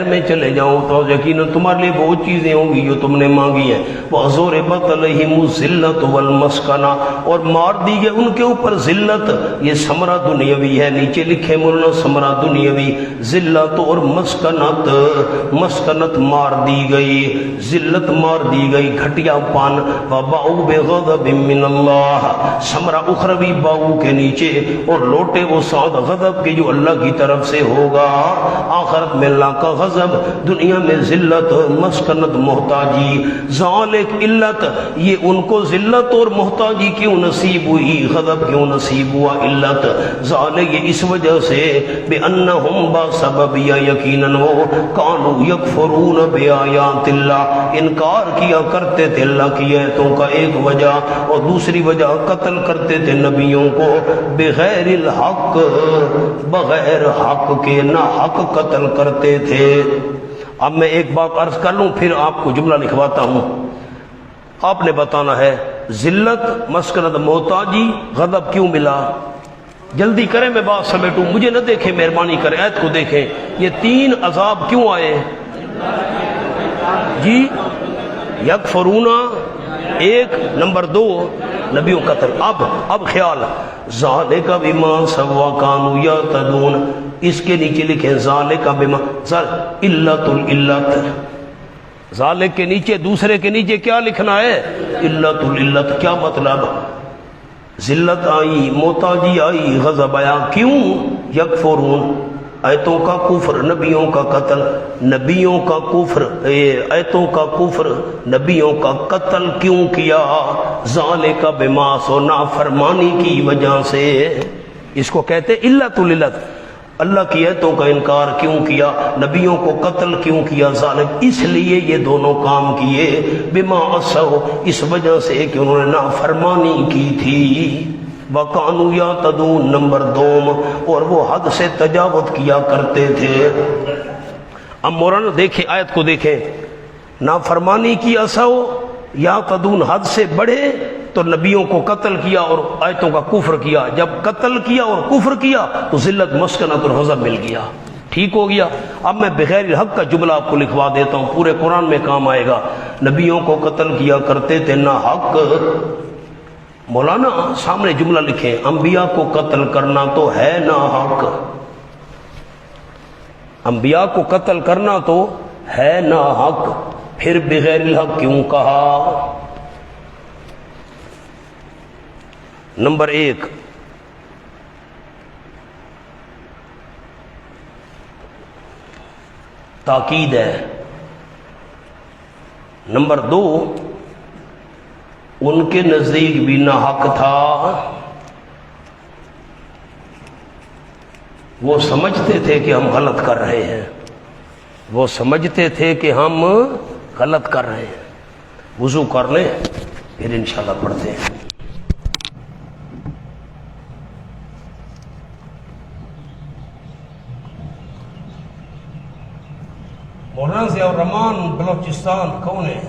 میں چلے جاؤ تو یقیناً تمہارے لیے وہ چیزیں ہوں گی جو تم نے مانگی ہیں۔ وَأَضْرِبَتْ عَلَيْهِمُ الذِّلَّةُ وَالْمَسْكَنَةُ، اور مار دی گئی ان کے اوپر ذلت، یہ ثمرہ دنیاوی ہے، نیچے لکھے مولانا ثمرہ دنیاوی، ذلت اور مسکنت، مسکنت مار دی گئی، ذلت مار دی گئی، گھٹیا پان، وَبَاءُوا بِغَضَبٍ مِّنَ اللَّهِ، ثمرہ اخروی باؤ کے نیچے، اور لوٹے وہ ساتھ غضب کے جو اللہ کی طرف سے ہوگا، آخرت میں اللہ کا غضب، دنیا میں ذلت، مسکنت، محتاجی، ذالک علت، یہ ان کو ذلت اور محتاجی کیوں نصیب ہوئی، غضب کیوں نصیب ہوا، علت ذالک، یہ اس وجہ سے، بِأَنَّهُمْ بَسَبَبِ، یقیناً وہ، کانوا یکفرون بآیات اللہ، انکار کیا کرتے تھے اللہ کی آیتوں کا، ایک وجہ، اور دوسری وجہ قتل کرتے تھے نبیوں کو بغیر الحق، بغیر حق کے، نہ حق قتل کرتے تھے۔ اب میں ایک بات عرض کر لوں پھر آپ کو جملہ لکھواتا ہوں، آپ نے بتانا ہے ذلت، مسکنت، محتاجی، غضب کیوں ملا؟ جلدی کریں میں بات سمیٹوں، مجھے نہ دیکھیں، مہربانی کریں، آیت کو دیکھیں، یہ تین عذاب کیوں آئے جی؟ یکفرون ایک، نمبر دو نبیوں قتل، اب خیال، ذالک بما سوا کانوا یعتدون، اس کے نیچے لکھیں ذالک بما، علت العلت، ذالک کے نیچے، دوسرے کے نیچے کیا لکھنا ہے؟ علت العلت، کیا مطلب؟ ذلت آئی، محتاجی آئی، غضب آیا، کیوں؟ یکفرون، آیتوں کا کفر، نبیوں کا قتل، نبیوں کا کفر، آیتوں کا کفر، نبیوں کا قتل کیوں کیا؟ ذالک بما، سو نافرمانی کی وجہ سے، اس کو کہتے علت العلت، اللہ کی آیتوں کا انکار کیوں کیا، نبیوں کو قتل کیوں کیا؟ ذالک، اس لیے یہ دونوں کام کیے، بما عصوا، اس وجہ سے کہ انہوں نے نافرمانی کی تھی، وَقَانُوا يَعْتَدُونَ، نمبر دوم، اور وہ حد سے تجاوز کیا کرتے تھے۔ اب مولانا دیکھیں، آیت کو دیکھیں، نافرمانی کی عصوا، یعتدون، حد سے بڑھے تو نبیوں کو قتل کیا اور آیتوں کا کفر کیا، جب قتل کیا اور کفر کیا تو ذلت، مسکنت اور غضب مل گیا، ٹھیک ہو گیا۔ اب میں بغیر الحق کا جملہ آپ کو لکھوا دیتا ہوں، پورے قرآن میں کام آئے گا، نبیوں کو قتل کیا کرتے تھے نہ حق، مولانا سامنے جملہ لکھیں، انبیاء کو قتل کرنا تو ہے نا حق، انبیاء کو قتل کرنا تو ہے نا حق، پھر بغیر الحق کیوں کہا؟ نمبر 1، تاکید ہے۔ نمبر 2، ان کے نزدیک بھی نہ حق تھا، وہ سمجھتے تھے کہ ہم غلط کر رہے ہیں، وہ سمجھتے تھے کہ ہم غلط کر رہے ہیں۔ وضو کر لیں پھر انشاءاللہ پڑھتے ہیں۔ مولانا ضیاء الرحمان بلوچستان کون ہے؟